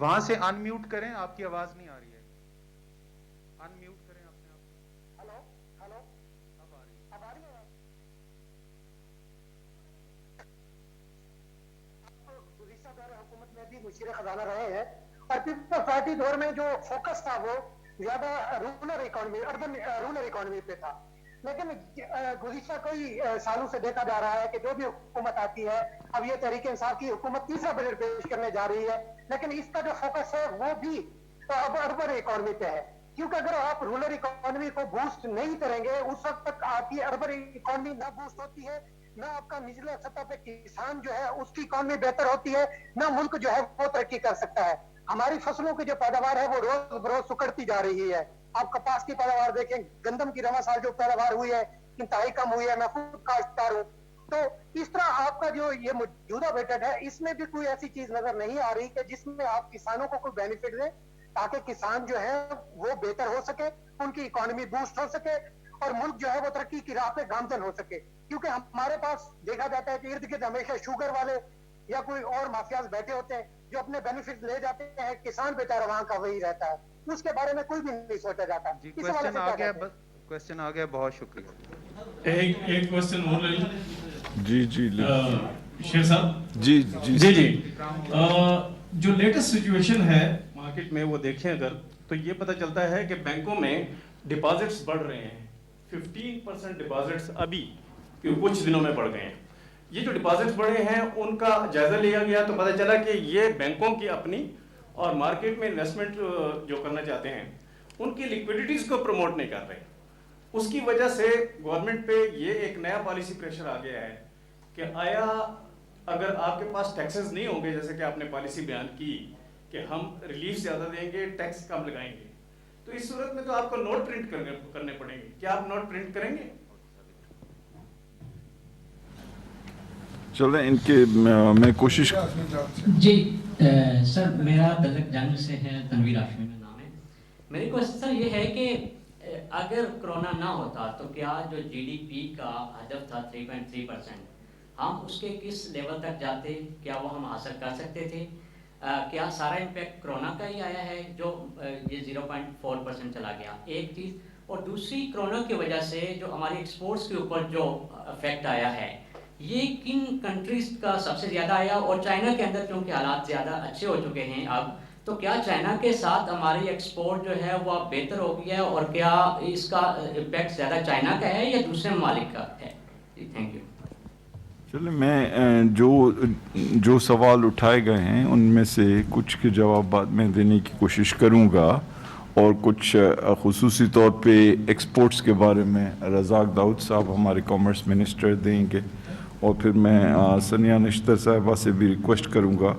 S9: وہاں سے ان میوٹ کریں, آپ کی آواز نہیں آ رہی ہے. ان میوٹ کریں اپنے آپ.
S10: ہلو ہلو,
S9: اب آ رہی ہے.
S10: اب آ رہی ہے آواز؟ گزشتہ دور حکومت میں بھی مشیر خزانہ رہے ہیں, اور پیپلز پارٹی دور میں جو فوکس تھا وہ زیادہ rural economy, urban rural economy پہ تھا. لیکن گزشتہ کئی سالوں سے دیکھا جا رہا ہے کہ جو بھی حکومت آتی ہے, اب یہ تحریک انصاف کی حکومت تیسرا بجٹ پیش کرنے جا رہی ہے, لیکن اس کا جو فوکس ہے وہ بھی اب اربن اکانومی پہ ہے. کیونکہ اگر آپ رورل اکانومی کو بوسٹ نہیں کریں گے, اس وقت تک آپ کی اربن اکانومی نہ بوسٹ ہوتی ہے, نہ آپ کا نچلے سطح پہ کسان جو ہے اس کی اکانومی بہتر ہوتی ہے, نہ ملک جو ہے وہ ترقی کر سکتا ہے. ہماری فصلوں کی جو پیداوار ہے وہ روز بروز سکڑتی جا رہی ہے. آپ کپاس کی پیداوار دیکھیں, گندم کی رواں سال جو پیداوار ہوئی ہے انتہائی کم ہوئی ہے. میں خود کاشتکار ہوں. تو اس طرح آپ کا جو یہ موجودہ بجٹ ہے اس میں بھی کوئی ایسی چیز نظر نہیں آ رہی کہ جس میں آپ کسانوں کو کوئی بینیفٹ دیں, تاکہ کسان جو ہے وہ بہتر ہو سکے, ان کی اکانومی بوسٹ ہو سکے, اور ملک جو ہے وہ ترقی کی راہ پہ گامزن ہو سکے. کیونکہ ہمارے پاس دیکھا جاتا ہے کہ ارد گرد ہمیشہ شوگر والے یا کوئی اور مافیاز بیٹھے ہوتے ہیں جو اپنے بینیفٹ لے جاتے ہیں, کسان بیچارہ وہاں کا وہی رہتا ہے, اس کے بارے میں کوئی بھی نہیں سوچا جاتا.
S9: جی کوشچن آ گیا, کوشچن آ گیا, بہت شکریہ.
S11: ایک کوشچن اور لے لیں.
S1: جی جی
S11: شیر صاحب.
S1: جی جی
S11: جی جو لیٹسٹ سچویشن ہے مارکیٹ میں وہ دیکھیں اگر, تو یہ پتہ چلتا ہے کہ بینکوں میں ڈپازٹس بڑھ رہے ہیں. 15% ڈپازٹس ابھی کچھ دنوں میں بڑھ گئے ہیں. یہ جو ڈپازٹس بڑھے ہیں ان کا جائزہ لیا گیا تو پتہ چلا کہ یہ بینکوں کی اپنی اور مارکیٹ میں انویسٹمنٹ جو کرنا چاہتے ہیں ان کی لیکوڈیٹیز کو پروموٹ نہیں کر رہے. اس کی وجہ سے گورنمنٹ پہ یہ ایک نیا پالیسی پریشر آ گیا ہے کہ آیا اگر آپ کے پاس ٹیکسز نہیں ہوں گے, جیسے کہ آپ نے پالیسی بیان کی کہ ہم ریلیف زیادہ دیں گے, ٹیکس کم لگائیں گے, تو اس صورت میں تو آپ کو نوٹ پرنٹ کرنے پڑیں گے. کیا آپ نوٹ پرنٹ کریں گے؟
S1: چلیں ان کے میں کوشش.
S12: جی سر, میرا دلک جنگ سے ہے, تنویر ہاشمی میں نام ہے. میری کوشچن سر یہ ہے کہ اگر کرونا نہ ہوتا تو کیا جو جی ڈی پی کا ہدف تھا 3.3%, ہم اس کے کس لیول تک جاتے, کیا وہ ہم حاصل کر سکتے تھے؟ کیا سارا امپیکٹ کرونا کا ہی آیا ہے جو یہ 0.4% چلا گیا؟ ایک چیز. اور دوسری, کرونا کی وجہ سے جو ہماری ایکسپورٹس کے اوپر جو افیکٹ آیا ہے یہ کن کنٹریز کا سب سے زیادہ آیا؟ اور چائنا کے اندر کیونکہ حالات زیادہ اچھے ہو چکے ہیں اب, تو کیا چائنا کے ساتھ ہماری ایکسپورٹ جو ہے وہ اب بہتر ہو گیا ہے, اور کیا اس کا امپیکٹ زیادہ چائنا کا ہے یا دوسرے ممالک کا ہے؟ جی تھینک یو.
S1: چلیں میں جو سوال اٹھائے گئے ہیں ان میں سے کچھ کے جوابات میں دینے کی کوشش کروں گا, اور کچھ خصوصی طور پہ ایکسپورٹس کے بارے میں رزاق داؤد صاحب ہمارے کامرس منسٹر دیں گے, اور پھر میں ثانیہ نشتر صاحبہ سے بھی ریکویسٹ کروں گا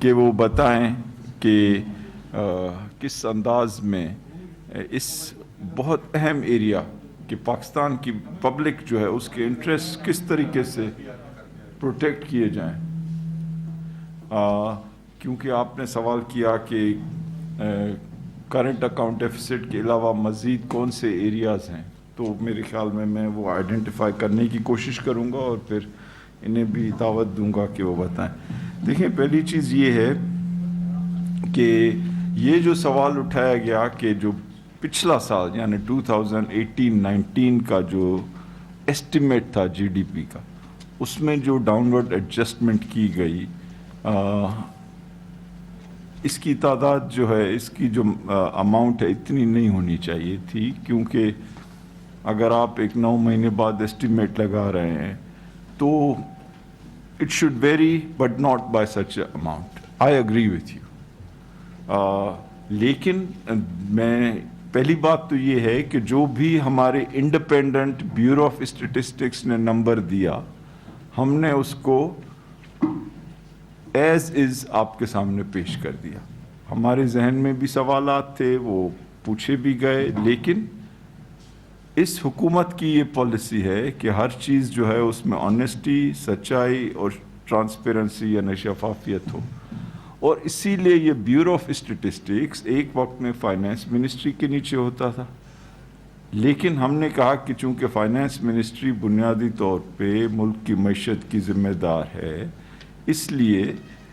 S1: کہ وہ بتائیں کہ کس انداز میں اس بہت اہم ایریا کہ پاکستان کی پبلک جو ہے اس کے انٹرسٹ کس طریقے سے پروٹیکٹ کیے جائیں. کیونکہ آپ نے سوال کیا کہ کرنٹ اکاؤنٹ ڈیفیسٹ کے علاوہ مزید کون سے ایریاز ہیں, تو میرے خیال میں وہ آئیڈینٹیفائی کرنے کی کوشش کروں گا اور پھر انہیں بھی دعوت دوں گا کہ وہ بتائیں. دیکھیں, پہلی چیز یہ ہے کہ یہ جو سوال اٹھایا گیا کہ جو پچھلا سال یعنی 2018-19 کا جو ایسٹیمیٹ تھا جی ڈی پی کا, اس میں جو ڈاؤن ورڈ ایڈجسٹمنٹ کی گئی, اس کی تعداد جو ہے, اس کی جو اماؤنٹ ہے اتنی نہیں ہونی چاہیے تھی, کیونکہ اگر آپ ایک 9 مہینے بعد ایسٹیمیٹ لگا رہے ہیں تو it should very but not by such a amount. I agree with you. لیکن میں پہلی بات تو یہ ہے کہ جو بھی ہمارے انڈیپینڈنٹ بیورو آف اسٹیٹسٹکس نے نمبر دیا, ہم نے اس کو ایز از آپ کے سامنے پیش کر دیا. ہمارے ذہن میں بھی سوالات تھے, وہ پوچھے بھی گئے, لیکن اس حکومت کی یہ پالیسی ہے کہ ہر چیز جو ہے اس میں آنیسٹی, سچائی اور ٹرانسپیرنسی یعنی شفافیت ہو. اور اسی لیے یہ بیورو آف اسٹیٹسٹکس ایک وقت میں فائنانس منسٹری کے نیچے ہوتا تھا, لیکن ہم نے کہا کہ چونکہ فائنانس منسٹری بنیادی طور پہ ملک کی معیشت کی ذمہ دار ہے, اس لیے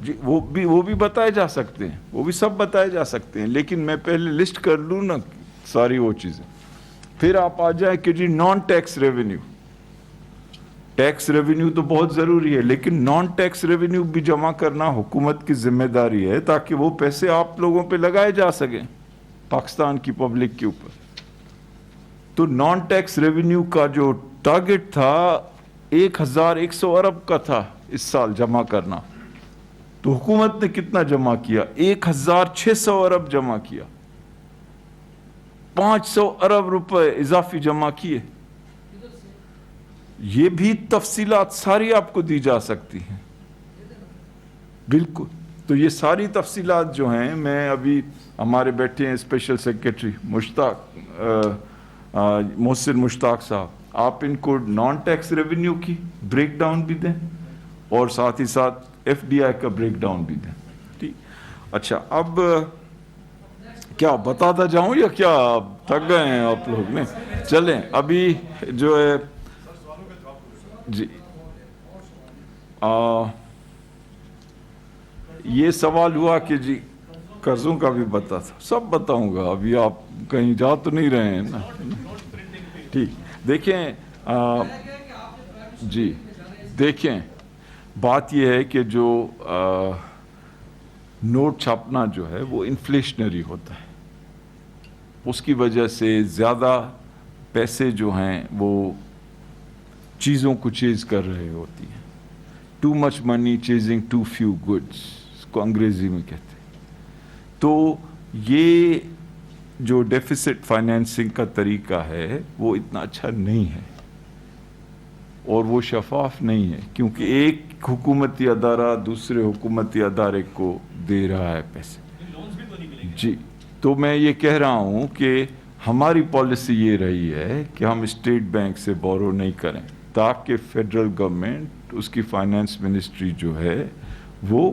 S1: جی وہ بھی بتائے جا سکتے ہیں, وہ بھی سب بتائے جا سکتے ہیں, لیکن میں پہلے لسٹ کر لوں نا ساری وہ چیزیں. پھر آپ آ جائیں کہ جی non tax revenue. Tax revenue تو بہت ضروری ہے, لیکن نان ٹیکس ریونیو بھی جمع کرنا حکومت کی ذمہ داری ہے, تاکہ وہ پیسے آپ لوگوں پہ لگائے جا سکیں پاکستان کی پبلک کے اوپر. تو نان ٹیکس ریونیو کا جو ٹارگٹ تھا 1100 ارب کا تھا اس سال جمع کرنا, تو حکومت نے کتنا جمع کیا؟ 1600 ارب جمع کیا, 500 ارب روپے اضافی جمع کیے. یہ بھی تفصیلات ساری آپ کو دی جا سکتی ہیں. بالکل. تو یہ ساری تفصیلات جو ہیں, میں ابھی ہمارے بیٹھے ہیں اسپیشل سیکریٹری محسن مشتاق صاحب, آپ ان کو نان ٹیکس ریونیو کی بریک ڈاؤن بھی دیں اور ساتھ ہی ساتھ ایف ڈی آئی کا بریک ڈاؤن بھی دیں. ٹھیک. اچھا, اب کیا بتاتا جاؤں یا کیا تھک گئے ہیں آپ لوگ؟ میں چلیں ابھی جو ہے جی یہ سوال ہوا کہ جی قرضوں کا بھی بتا تھا, سب بتاؤں گا. ابھی آپ کہیں جا تو نہیں رہے ہیں نا؟ ٹھیک. دیکھیں جی دیکھیں, بات یہ ہے کہ جو نوٹ چھاپنا جو ہے وہ انفلیشنری ہوتا ہے, اس کی وجہ سے زیادہ پیسے جو ہیں وہ چیزوں کو چیز کر رہے ہوتی ہیں. Too much money chasing too few goods, اس کو انگریزی میں کہتے ہیں. تو یہ جو ڈیفیسٹ فائنینسنگ کا طریقہ ہے وہ اتنا اچھا نہیں ہے اور وہ شفاف نہیں ہے, کیونکہ ایک حکومتی ادارہ دوسرے حکومتی ادارے کو دے رہا ہے پیسے. جی, تو میں یہ کہہ رہا ہوں کہ ہماری پالیسی یہ رہی ہے کہ ہم اسٹیٹ بینک سے بورو نہیں کریں, تاکہ فیڈرل گورنمنٹ, اس کی فائنانس منسٹری جو ہے وہ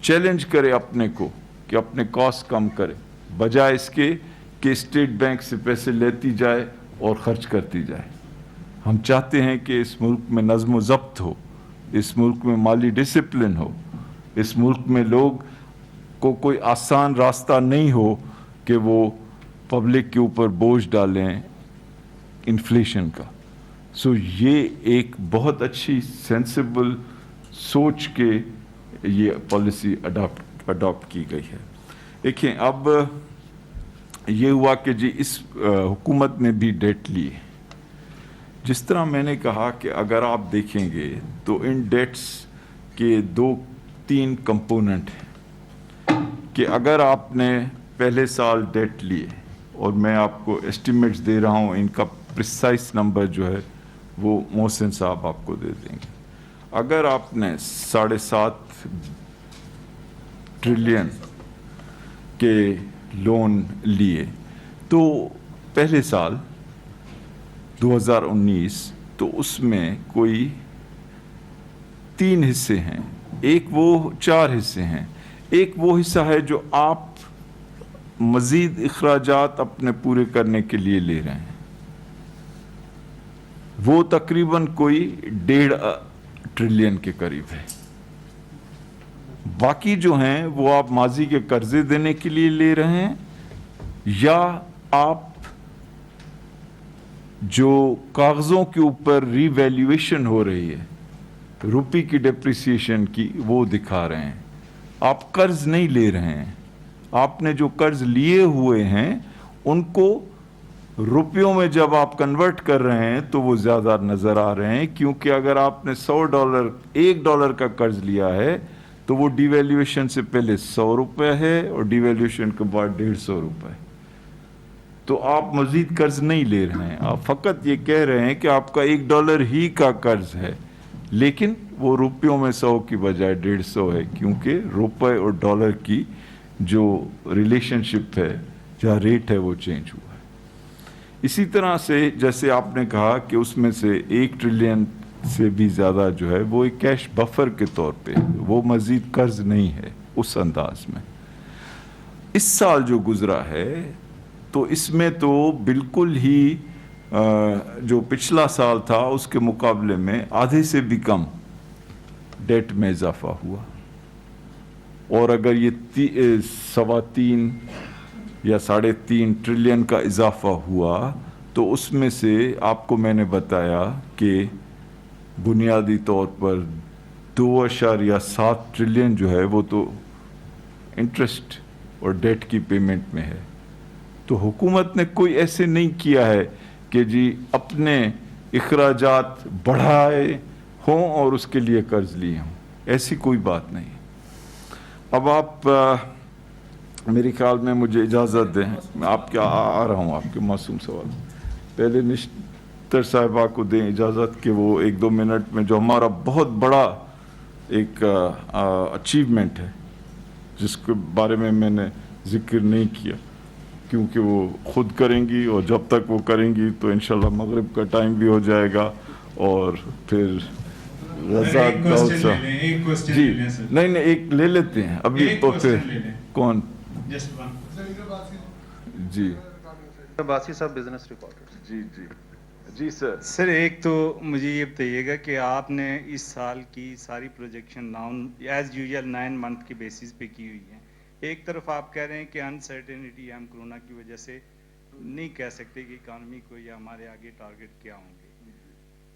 S1: چیلنج کرے اپنے کو کہ اپنے کاسٹ کم کرے, بجائے اس کے کہ اسٹیٹ بینک سے پیسے لیتی جائے اور خرچ کرتی جائے. ہم چاہتے ہیں کہ اس ملک میں نظم و ضبط ہو, اس ملک میں مالی ڈسپلن ہو, اس ملک میں لوگ کو کوئی آسان راستہ نہیں ہو کہ وہ پبلک کے اوپر بوجھ ڈالیں انفلیشن کا. سو یہ ایک بہت اچھی سینسیبل سوچ کے یہ پالیسی اڈاپٹ کی گئی ہے. دیکھیں, اب یہ ہوا کہ جی اس حکومت نے بھی ڈیٹ لی. جس طرح میں نے کہا کہ اگر آپ دیکھیں گے تو ان ڈیٹس کے 2-3 کمپوننٹ ہیں, کہ اگر آپ نے پہلے سال ڈیٹ لیے, اور میں آپ کو ایسٹیمیٹس دے رہا ہوں, ان کا پریسائز نمبر جو ہے وہ محسن صاحب آپ کو دے دیں گے. اگر آپ نے 7.5 ٹریلین کے لون لیے تو پہلے سال 2019, تو اس میں کوئی 3 حصے ہیں, ایک وہ 4 حصے ہیں. ایک وہ حصہ ہے جو آپ مزید اخراجات اپنے پورے کرنے کے لیے لے رہے ہیں, وہ تقریباً کوئی 1.5 ٹریلین کے قریب ہے. باقی جو ہیں وہ آپ ماضی کے قرضے دینے کے لیے لے رہے ہیں, یا آپ جو کاغذوں کے اوپر ری ویلیویشن ہو رہی ہے, روپی کی ڈیپریسیشن کی, وہ دکھا رہے ہیں. آپ قرض نہیں لے رہے ہیں. آپ نے جو قرض لیے ہوئے ہیں ان کو روپیوں میں جب آپ کنورٹ کر رہے ہیں تو وہ زیادہ نظر آ رہے ہیں, کیونکہ اگر آپ نے $100 کا قرض لیا ہے تو وہ ڈی ویلیویشن سے پہلے 100 روپے ہے اور ڈی ویلیویشن کے بعد 150 روپے. تو آپ مزید قرض نہیں لے رہے ہیں, آپ فقط یہ کہہ رہے ہیں کہ آپ کا $1 ہی کا قرض ہے, لیکن وہ روپیوں میں 100 کی بجائے 150 ہے, کیونکہ روپے اور ڈالر کی جو ریلیشن شپ ہے یا ریٹ ہے وہ چینج ہوا ہے. اسی طرح سے جیسے آپ نے کہا کہ اس میں سے 1 ٹریلین سے بھی زیادہ جو ہے وہ ایک کیش بفر کے طور پہ, وہ مزید قرض نہیں ہے اس انداز میں. اس سال جو گزرا ہے تو اس میں تو بالکل ہی جو پچھلا سال تھا اس کے مقابلے میں آدھے سے بھی کم ڈیٹ میں اضافہ ہوا. اور اگر یہ 3.25 یا 3.5 ٹریلین کا اضافہ ہوا تو اس میں سے آپ کو میں نے بتایا کہ بنیادی طور پر 2.7 ٹریلین جو ہے وہ تو انٹرسٹ اور ڈیٹ کی پیمنٹ میں ہے. تو حکومت نے کوئی ایسے نہیں کیا ہے کہ جی اپنے اخراجات بڑھائے ہوں اور اس کے لیے قرض لیے ہوں، ایسی کوئی بات نہیں. اب آپ میرے خیال میں مجھے اجازت دیں، میں آپ کیا آ رہا ہوں آپ کے معصوم سوال. پہلے نشتر صاحبہ کو دیں اجازت کہ وہ 1-2 منٹ میں جو ہمارا بہت بڑا ایک اچیومنٹ ہے جس کے بارے میں نے ذکر نہیں کیا کیونکہ وہ خود کریں گی، اور جب تک وہ کریں گی تو انشاءاللہ مغرب کا ٹائم بھی ہو جائے گا. اور پھر رزاق داؤد صاحب جی نہیں ایک لے لیتے ہیں ابھی. پھر کون جی
S9: باسی صاحب بزنس رپورٹر.
S1: جی
S13: سر ایک تو مجھے یہ بتائیے گا کہ آپ نے اس سال کی ساری پروجیکشن ایز یوزول 9 منتھ کے بیسس پہ کی ہوئی ہیں. ایک طرف آپ کہہ رہے ہیں کہ انسرٹینٹی ہم کورونا کی وجہ سے نہیں کہہ سکتے کہ اکانومی کو یا ہمارے آگے ٹارگٹ کیا ہوں گے،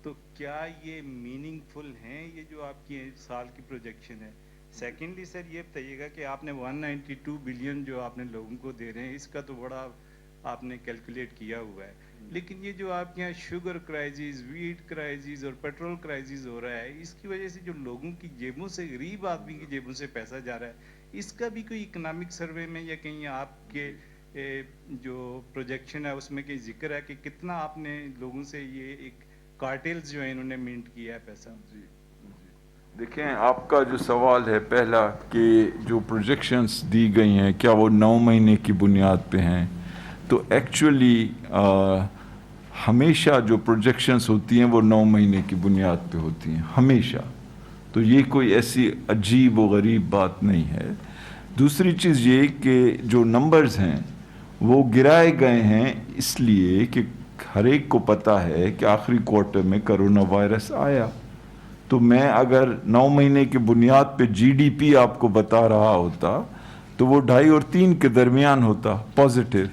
S13: تو کیا یہ میننگ فل ہیں یہ جو آپ کی سال کی پروجیکشن ہے؟ سیکنڈلی سر یہ بتائیے گا کہ آپ نے 192 بلین جو آپ نے لوگوں کو دے رہے ہیں اس کا تو بڑا آپ نے کیلکولیٹ کیا ہوا ہے، لیکن یہ جو آپ کے یہاں شوگر کرائسس، ویٹ کرائسس اور پیٹرول کرائسس ہو رہا ہے، اس کی وجہ سے جو لوگوں کی جیبوں سے، غریب آدمی کی جیبوں سے پیسہ جا رہا ہے، اس کا بھی کوئی اکنامک سروے میں یا کہیں آپ کے جو پروجیکشن ہے اس میں کہیں ذکر ہے کہ کتنا آپ نے لوگوں سے یہ ایک کارٹیلز جو ہیں انہوں نے منٹ کیا ہے پیسہ؟
S1: دیکھیں آپ کا جو سوال ہے پہلا کہ جو پروجیکشنز دی گئی ہیں کیا وہ 9 مہینے کی بنیاد پہ ہیں، تو ایکچولی ہمیشہ جو پروجیکشنز ہوتی ہیں وہ 9 مہینے کی بنیاد پہ ہوتی ہیں ہمیشہ. تو یہ کوئی ایسی عجیب و غریب بات نہیں ہے. دوسری چیز یہ کہ جو نمبرز ہیں وہ گرائے گئے ہیں اس لیے کہ ہر ایک کو پتہ ہے کہ آخری کوارٹر میں کرونا وائرس آیا. تو میں اگر 9 مہینے کی بنیاد پہ جی ڈی پی آپ کو بتا رہا ہوتا تو وہ 2.5 اور 3 کے درمیان ہوتا پازیٹیو،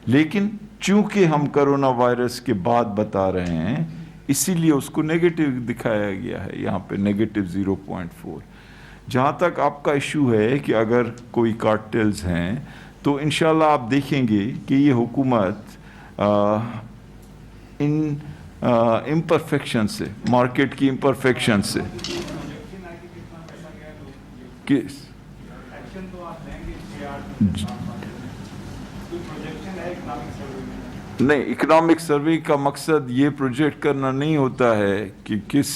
S1: لیکن چونکہ ہم کرونا وائرس کے بعد بتا رہے ہیں اسی لیے اس کو نیگیٹو دکھایا گیا ہے یہاں پہ -0.4. جہاں تک آپ کا ایشو ہے کہ اگر کوئی کارٹیلز ہیں تو انشاءاللہ آپ دیکھیں گے کہ یہ حکومت ان امپرفیکشن سے، مارکیٹ کی امپرفیکشن سے نہیں، اکنامک سروے کا مقصد یہ پروجیکٹ کرنا نہیں ہوتا ہے کہ کس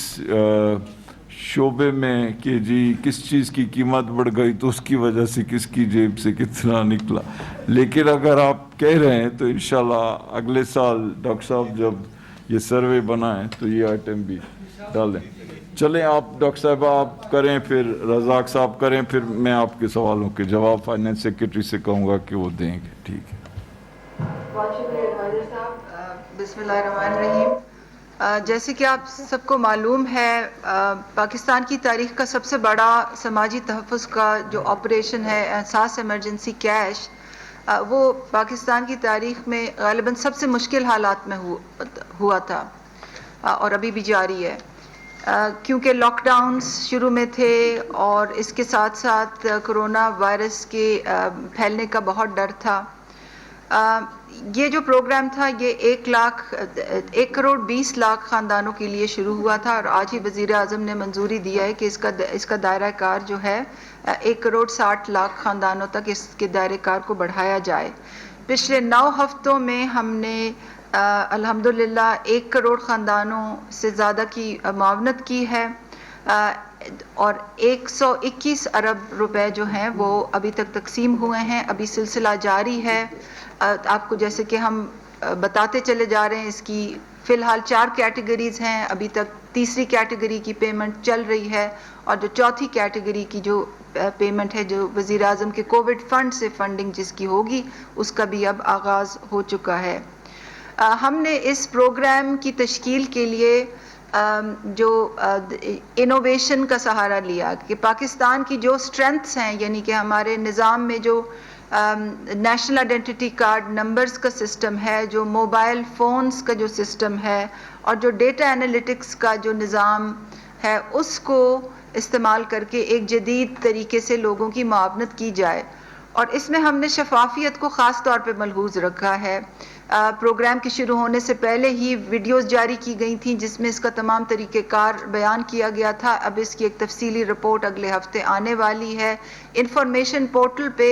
S1: شعبے میں کہ جی کس چیز کی قیمت بڑھ گئی تو اس کی وجہ سے کس کی جیب سے کتنا نکلا. لیکن اگر آپ کہہ رہے ہیں تو انشاءاللہ اگلے سال ڈاکٹر صاحب جب یہ سروے بنائیں تو یہ آئٹم بھی ڈالیں. چلیں آپ ڈاکٹر صاحب آپ کریں، پھر رزاق صاحب کریں، پھر میں آپ کے سوالوں کے جواب فائنانس سیکرٹری سے کہوں گا کہ وہ دیں گے. ٹھیک ہے.
S5: بہت شکریہ ایڈوائزر صاحب. بسم اللہ الرحمن الرحیم. جیسے کہ آپ سب کو معلوم ہے پاکستان کی تاریخ کا سب سے بڑا سماجی تحفظ کا جو آپریشن ہے احساس ایمرجنسی کیش، وہ پاکستان کی تاریخ میں غالباً سب سے مشکل حالات میں ہوا تھا اور ابھی بھی جاری ہے، کیونکہ لاک ڈاؤنز شروع میں تھے اور اس کے ساتھ ساتھ کرونا وائرس کے پھیلنے کا بہت ڈر تھا. یہ جو پروگرام تھا یہ 1 کروڑ 20 لاکھ خاندانوں کے لیے شروع ہوا تھا اور آج ہی وزیر اعظم نے منظوری دیا ہے کہ اس کا دائرہ کار جو ہے 1 کروڑ 60 لاکھ خاندانوں تک اس کے دائرہ کار کو بڑھایا جائے. پچھلے 9 ہفتوں میں ہم نے الحمدللہ 1 کروڑ خاندانوں سے زیادہ کی معاونت کی ہے اور 121 ارب روپے جو ہیں وہ ابھی تک تقسیم ہوئے ہیں. ابھی سلسلہ جاری ہے. آپ کو جیسے کہ ہم بتاتے چلے جا رہے ہیں اس کی فی الحال 4 کیٹیگریز ہیں. ابھی تک تیسری کیٹیگری کی پیمنٹ چل رہی ہے اور جو چوتھی کیٹیگری کی جو پیمنٹ ہے جو وزیر اعظم کے کووڈ فنڈ سے فنڈنگ جس کی ہوگی اس کا بھی اب آغاز ہو چکا ہے. ہم نے اس پروگرام کی تشکیل کے لیے جو انوویشن کا سہارا لیا کہ پاکستان کی جو اسٹرینتھس ہیں، یعنی کہ ہمارے نظام میں جو نیشنل آئیڈینٹی کارڈ نمبرز کا سسٹم ہے، جو موبائل فونز کا جو سسٹم ہے، اور جو ڈیٹا انالیٹکس کا جو نظام ہے، اس کو استعمال کر کے ایک جدید طریقے سے لوگوں کی معاونت کی جائے. اور اس میں ہم نے شفافیت کو خاص طور پہ ملحوظ رکھا ہے. پروگرام کے شروع ہونے سے پہلے ہی ویڈیوز جاری کی گئی تھیں جس میں اس کا تمام طریقہ کار بیان کیا گیا تھا. اب اس کی ایک تفصیلی رپورٹ اگلے ہفتے آنے والی ہے. انفارمیشن پورٹل پہ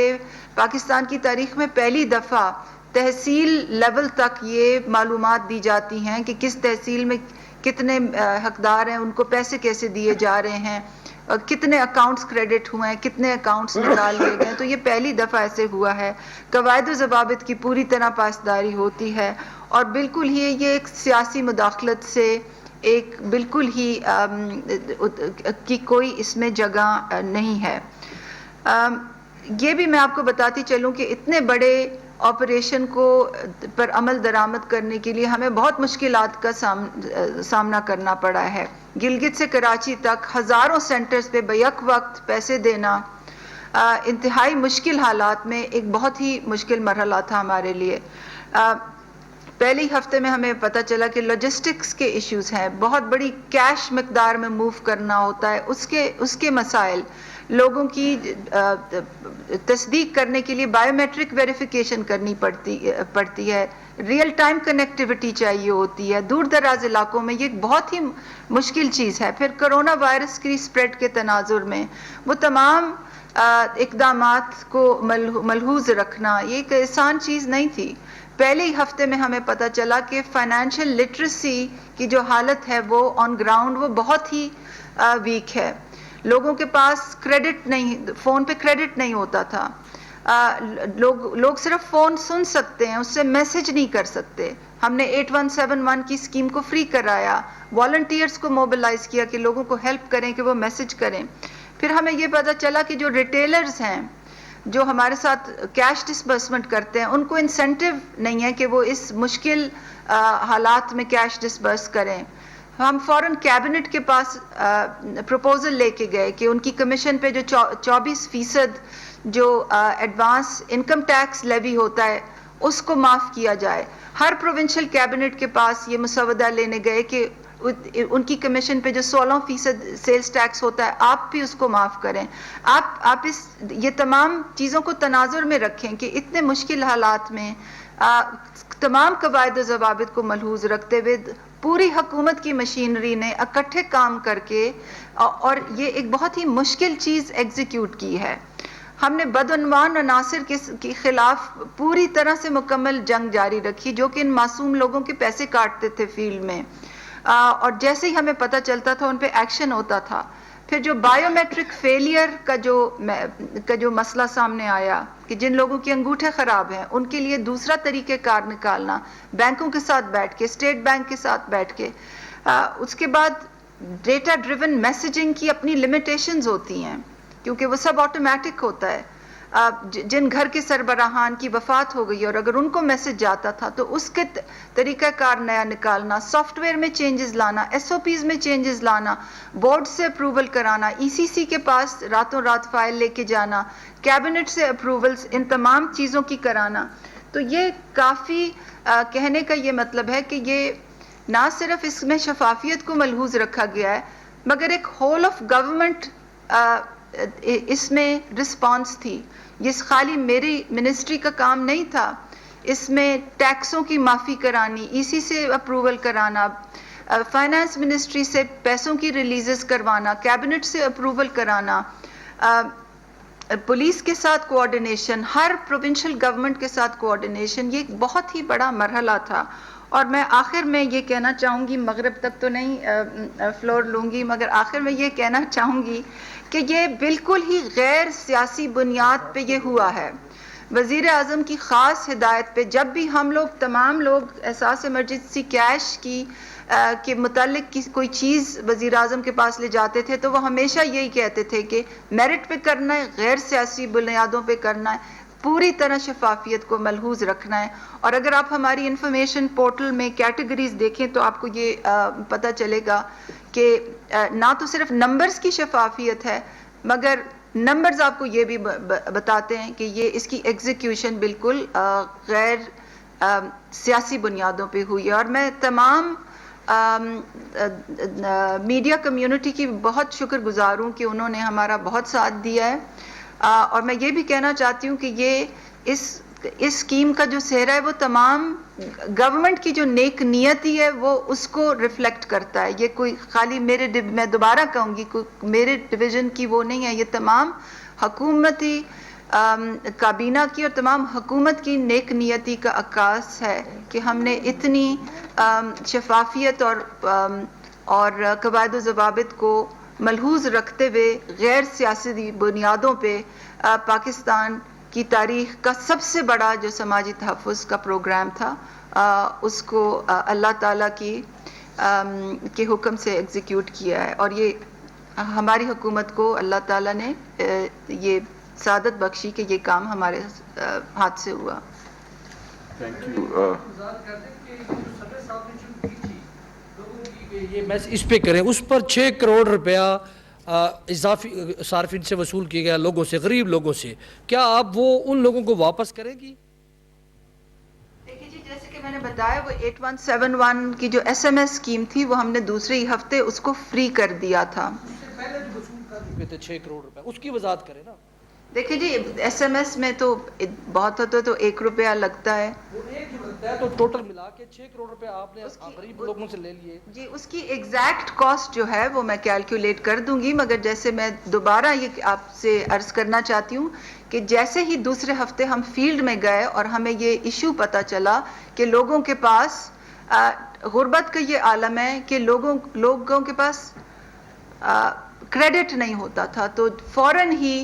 S5: پاکستان کی تاریخ میں پہلی دفعہ تحصیل لیول تک یہ معلومات دی جاتی ہیں کہ کس تحصیل میں کتنے حقدار ہیں، ان کو پیسے کیسے دیے جا رہے ہیں، کتنے اکاؤنٹس کریڈٹ ہوئے ہیں، کتنے اکاؤنٹس نکال لیے گئے. تو یہ پہلی دفعہ ایسے ہوا ہے. قواعد و ضوابط کی پوری طرح پاسداری ہوتی ہے، اور بالکل ہی یہ ایک سیاسی مداخلت سے ایک بالکل ہی کی کوئی اس میں جگہ نہیں ہے. یہ بھی میں آپ کو بتاتی چلوں کہ اتنے بڑے آپریشن کو پر عمل درآمد کرنے کے لیے ہمیں بہت مشکلات کا سامنا کرنا پڑا ہے. گلگت سے کراچی تک ہزاروں سینٹرز پہ بیک وقت پیسے دینا انتہائی مشکل حالات میں ایک بہت ہی مشکل مرحلہ تھا ہمارے لیے. پہلے ہی ہفتے میں ہمیں پتہ چلا کہ لاجسٹکس کے ایشوز ہیں، بہت بڑی کیش مقدار میں موو کرنا ہوتا ہے، اس کے مسائل، لوگوں کی تصدیق کرنے کے لیے بائیو میٹرک ویریفیکیشن کرنی پڑتی ہے، ریئل ٹائم کنیکٹیوٹی چاہیے ہوتی ہے. دور دراز علاقوں میں یہ ایک بہت ہی مشکل چیز ہے. پھر کرونا وائرس کی اسپریڈ کے تناظر میں وہ تمام اقدامات کو ملحوظ رکھنا یہ ایک آسان چیز نہیں تھی. پہلے ہی ہفتے میں ہمیں پتہ چلا کہ فائنینشیل لٹریسی کی جو حالت ہے وہ آن گراؤنڈ وہ بہت ہی ویک ہے. لوگوں کے پاس کریڈٹ نہیں، فون پہ کریڈٹ نہیں ہوتا تھا. لوگ صرف فون سن سکتے ہیں، اس سے میسج نہیں کر سکتے. ہم نے 8171 کی اسکیم کو فری کرایا، والنٹیئرز کو موبلائز کیا کہ لوگوں کو ہیلپ کریں کہ وہ میسج کریں. پھر ہمیں یہ پتہ چلا کہ جو ریٹیلرز ہیں جو ہمارے ساتھ کیش ڈسبرسمنٹ کرتے ہیں، ان کو انسینٹیو نہیں ہے کہ وہ اس مشکل حالات میں کیش ڈسبرس کریں. ہم فوراً کیبنٹ کے پاس پروپوزل لے کے گئے کہ ان کی کمیشن پہ جو 24% جو ایڈوانس انکم ٹیکس لیوی ہوتا ہے اس کو معاف کیا جائے. ہر پروونشل کیبنٹ کے پاس یہ مسودہ لینے گئے کہ ان کی کمیشن پہ جو 16% سیلز ٹیکس ہوتا ہے آپ بھی اس کو معاف کریں. آپ یہ تمام چیزوں کو تناظر میں رکھیں کہ اتنے مشکل حالات میں تمام قواعد و ضوابط کو ملحوظ رکھتے ہوئے پوری حکومت کی مشینری نے اکٹھے کام کر کے اور یہ ایک بہت ہی مشکل چیز ایگزیکیوٹ کی ہے. ہم نے بدعنوان عناصر کے خلاف پوری طرح سے مکمل جنگ جاری رکھی جو کہ ان معصوم لوگوں کے پیسے کاٹتے تھے فیلڈ میں، اور جیسے ہی ہمیں پتہ چلتا تھا ان پہ ایکشن ہوتا تھا. پھر جو بائیو میٹرک فیلئر کا جو مسئلہ سامنے آیا کہ جن لوگوں کے انگوٹھے خراب ہیں ان کے لیے دوسرا طریقہ کار نکالنا، بینکوں کے ساتھ بیٹھ کے، اسٹیٹ بینک کے ساتھ بیٹھ کے. اس کے بعد ڈیٹا ڈریون میسیجنگ کی اپنی لمیٹیشنز ہوتی ہیں کیونکہ وہ سب آٹومیٹک ہوتا ہے. جن گھر کے سربراہان کی وفات ہو گئی اور اگر ان کو میسج جاتا تھا تو اس کے طریقہ کار نیا نکالنا، سافٹ ویئر میں چینجز لانا، ایس او پیز میں چینجز لانا، بورڈ سے اپروول کرانا، ای سی سی کے پاس راتوں رات فائل لے کے جانا، کیبنٹ سے اپروولز، ان تمام چیزوں کی کرانا. تو یہ کافی کہنے کا یہ مطلب ہے کہ یہ نہ صرف اس میں شفافیت کو ملحوظ رکھا گیا ہے مگر ایک ہول آف گورنمنٹ اس میں رسپانس تھی. یہ خالی میری منسٹری کا کام نہیں تھا، اس میں ٹیکسوں کی معافی کرانی، ای سی سے اپروول کرانا، فائنانس منسٹری سے پیسوں کی ریلیزز کروانا، کیبنٹ سے اپروول کرانا، پولیس کے ساتھ کوآرڈینیشن، ہر پروونشل گورنمنٹ کے ساتھ کوآرڈینیشن، یہ ایک بہت ہی بڑا مرحلہ تھا. اور میں آخر میں یہ کہنا چاہوں گی، مغرب تک تو نہیں فلور لوں گی مگر آخر میں یہ کہنا چاہوں گی کہ یہ بالکل ہی غیر سیاسی بنیاد پہ یہ ہوا ہے. وزیر اعظم کی خاص ہدایت پہ جب بھی ہم لوگ تمام لوگ احساس ایمرجنسی کیش کے متعلق کوئی چیز وزیر اعظم کے پاس لے جاتے تھے تو وہ ہمیشہ یہی کہتے تھے کہ میرٹ پہ کرنا ہے، غیر سیاسی بنیادوں پہ کرنا ہے،
S14: پوری طرح شفافیت کو ملحوظ رکھنا ہے. اور اگر آپ ہماری انفارمیشن پورٹل میں کیٹیگریز دیکھیں تو آپ کو یہ پتہ چلے گا کہ نہ تو صرف نمبرز کی شفافیت ہے مگر نمبرز آپ کو یہ بھی بتاتے ہیں کہ یہ اس کی ایگزیکیوشن بالکل غیر سیاسی بنیادوں پہ ہوئی ہے. اور میں تمام میڈیا کمیونٹی کی بہت شکر گزار ہوں کہ انہوں نے ہمارا بہت ساتھ دیا ہے. اور میں یہ بھی کہنا چاہتی ہوں کہ یہ اس اسکیم کا جو سہرا ہے وہ تمام گورنمنٹ کی جو نیک نیتی ہے وہ اس کو ریفلیکٹ کرتا ہے. یہ کوئی خالی میں دوبارہ کہوں گی میرے ڈویژن کی وہ نہیں ہے, یہ تمام حکومتی کابینہ کی اور تمام حکومت کی نیک نیتی کا عکاس ہے کہ ہم نے اتنی شفافیت اور قواعد و ضوابط کو ملحوظ رکھتے ہوئے غیر سیاسی بنیادوں پہ پاکستان کی تاریخ کا سب سے بڑا جو سماجی تحفظ کا پروگرام تھا اس کو اللہ تعالیٰ کے حکم سے ایگزیکیوٹ کیا ہے. اور یہ ہماری حکومت کو اللہ تعالیٰ نے یہ سعادت بخشی کہ یہ کام ہمارے ہاتھ سے ہوا.
S1: Thank you.
S15: یہ میں اس پہ کریں, اس پر 6 کروڑ روپیہ اضافی صارفین سے وصول کیا گیا لوگوں سے, غریب لوگوں سے, کیا آپ وہ ان لوگوں کو واپس کریں گی؟
S14: دیکھیے جی, جیسے کہ میں نے بتایا وہ 8171 کی جو SMS اسکیم تھی وہ ہم نے دوسرے ہی ہفتے اس کو فری کر دیا تھا.
S15: پہلے جو وصول کر چکے تھے 6 کروڑ روپے, اس کی وضاحت کریں نا.
S14: دیکھیں جی SMS میں تو بہت ہوتا ہے تو 1 روپیہ لگتا ہے.
S15: وہ 1 جو لگتا ہے تو ٹوٹل ملا کے 6 کروڑ روپے آپ نے غریب لوگوں سے لے لیے.
S14: جی اس کی ایگزیکٹ کاسٹ جو ہے وہ میں کیلکولیٹ کر دوں گی, مگر جیسے میں دوبارہ یہ آپ سے عرض کرنا چاہتی ہوں کہ جیسے ہی دوسرے ہفتے ہم فیلڈ میں گئے اور ہمیں یہ ایشو پتہ چلا کہ لوگوں کے پاس غربت کا یہ عالم ہے کہ لوگوں کے پاس کریڈٹ نہیں ہوتا تھا, تو فوراً ہی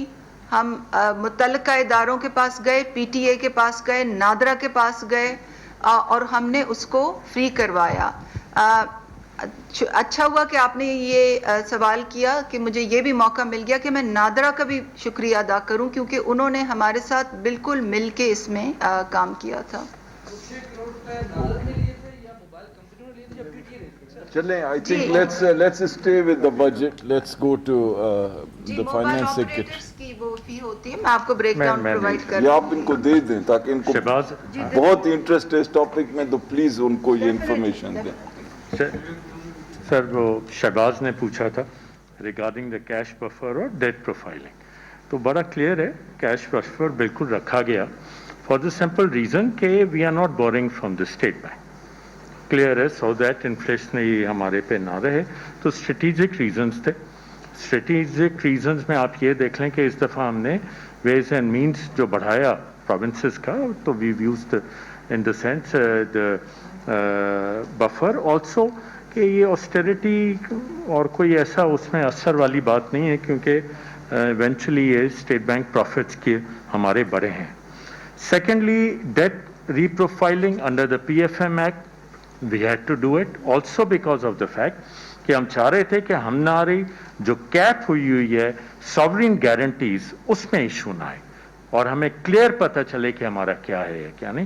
S14: ہم متعلقہ اداروں کے پاس گئے, PTA کے پاس گئے, نادرا کے پاس گئے اور ہم نے اس کو فری کروایا. اچھا ہوا کہ آپ نے یہ سوال کیا کہ مجھے یہ بھی موقع مل گیا کہ میں نادرا کا بھی شکریہ ادا کروں کیونکہ انہوں نے ہمارے ساتھ بالکل مل کے اس میں کام کیا تھا.
S1: چلیں, I think let's stay with the budget. Let's go to the finance secretary.
S14: کی وہ فی ہوتی ہے, میں آپ کو بریک ڈاؤن پرووائڈ کر
S1: یہ آپ ان کو دے دیں تاکہ ان کو بہت انٹرسٹ ہے اس ٹاپک میں, تو پلیز ان کو یہ انفارمیشن دیں.
S16: سر وہ شہباز نے پوچھا تھا ریگارڈنگ دا کیش بفر اور ڈیٹ پروفائلنگ, تو بڑا کلیئر ہے کیش بفر بالکل رکھا گیا فار دا سمپل ریزن کہ we are not borrowing from the State Bank. Clear ہے, سو دیٹ انفلیشن ہمارے پہ نہ رہے. تو اسٹریٹجک ریزنس تھے. اسٹریٹجک ریزنس میں آپ یہ دیکھ لیں کہ اس دفعہ ہم نے ویز اینڈ مینس جو بڑھایا پروونسز کا, تو we used in the sense buffer also کہ یہ آسٹیریٹی اور کوئی ایسا اس میں اثر والی بات نہیں ہے کیونکہ ایونچولی یہ اسٹیٹ بینک پروفٹس کے ہمارے بڑے ہیں. Secondly that reprofiling under the PFM act we had to do it also because of the fact کہ ہم چاہ رہے تھے کہ ہم نہ رہی جو کیپ ہوئی ہے sovereign guarantees اس میں ایشو نہ آئے اور ہمیں کلیئر پتہ چلے کہ ہمارا کیا ہے کیا نہیں.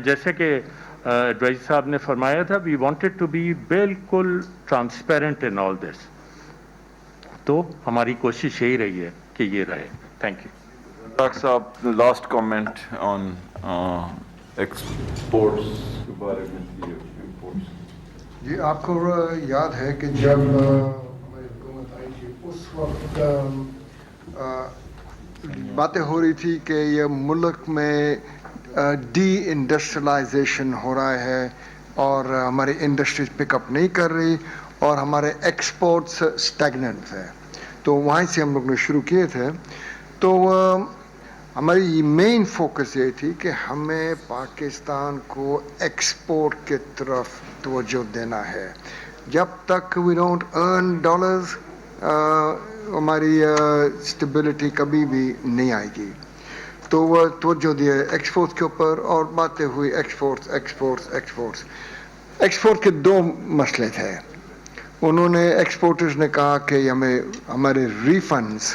S16: جیسے کہ ایڈوائزر صاحب نے فرمایا تھا we wanted to be بالکل transparent in all this, تو ہماری کوشش یہی رہی ہے کہ یہ رہے. Thank you.
S1: ڈاکٹر صاحب لاسٹ کامنٹ آن ایکسپورٹس کے بارے میں.
S17: جی آپ کو یاد ہے کہ جب ہماری حکومت آئی تھی اس وقت باتیں ہو رہی تھی کہ یہ ملک میں ڈی انڈسٹریلائزیشن ہو رہا ہے اور ہماری انڈسٹریز پک اپ نہیں کر رہی اور ہمارے ایکسپورٹس اسٹیگننٹ ہے. تو وہیں سے ہم لوگ نے شروع کیے تھے. تو ہماری مین فوکس یہ تھی کہ ہمیں پاکستان کو ایکسپورٹ کے طرف توجہ دینا ہے. جب تک وی ڈونٹ ارن ڈالرز ہماری اسٹیبلٹی کبھی بھی نہیں آئے گی. تو وہ توجہ دیا ایکسپورٹ کے اوپر اور باتیں ہوئی ایکسپورٹس. ایکسپورٹ کے 2 مسئلے تھے. انہوں نے ایکسپورٹرز نے کہا کہ ہمیں ہمارے refunds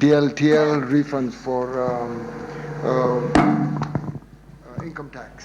S17: DLTL, refund for income tax.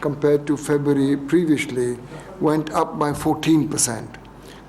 S17: compared to February previously went up by 14%.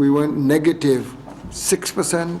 S17: we went -6%,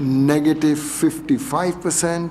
S17: -55%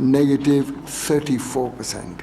S17: -34%.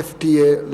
S17: FTA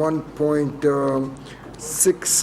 S17: $1.6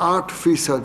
S17: 8%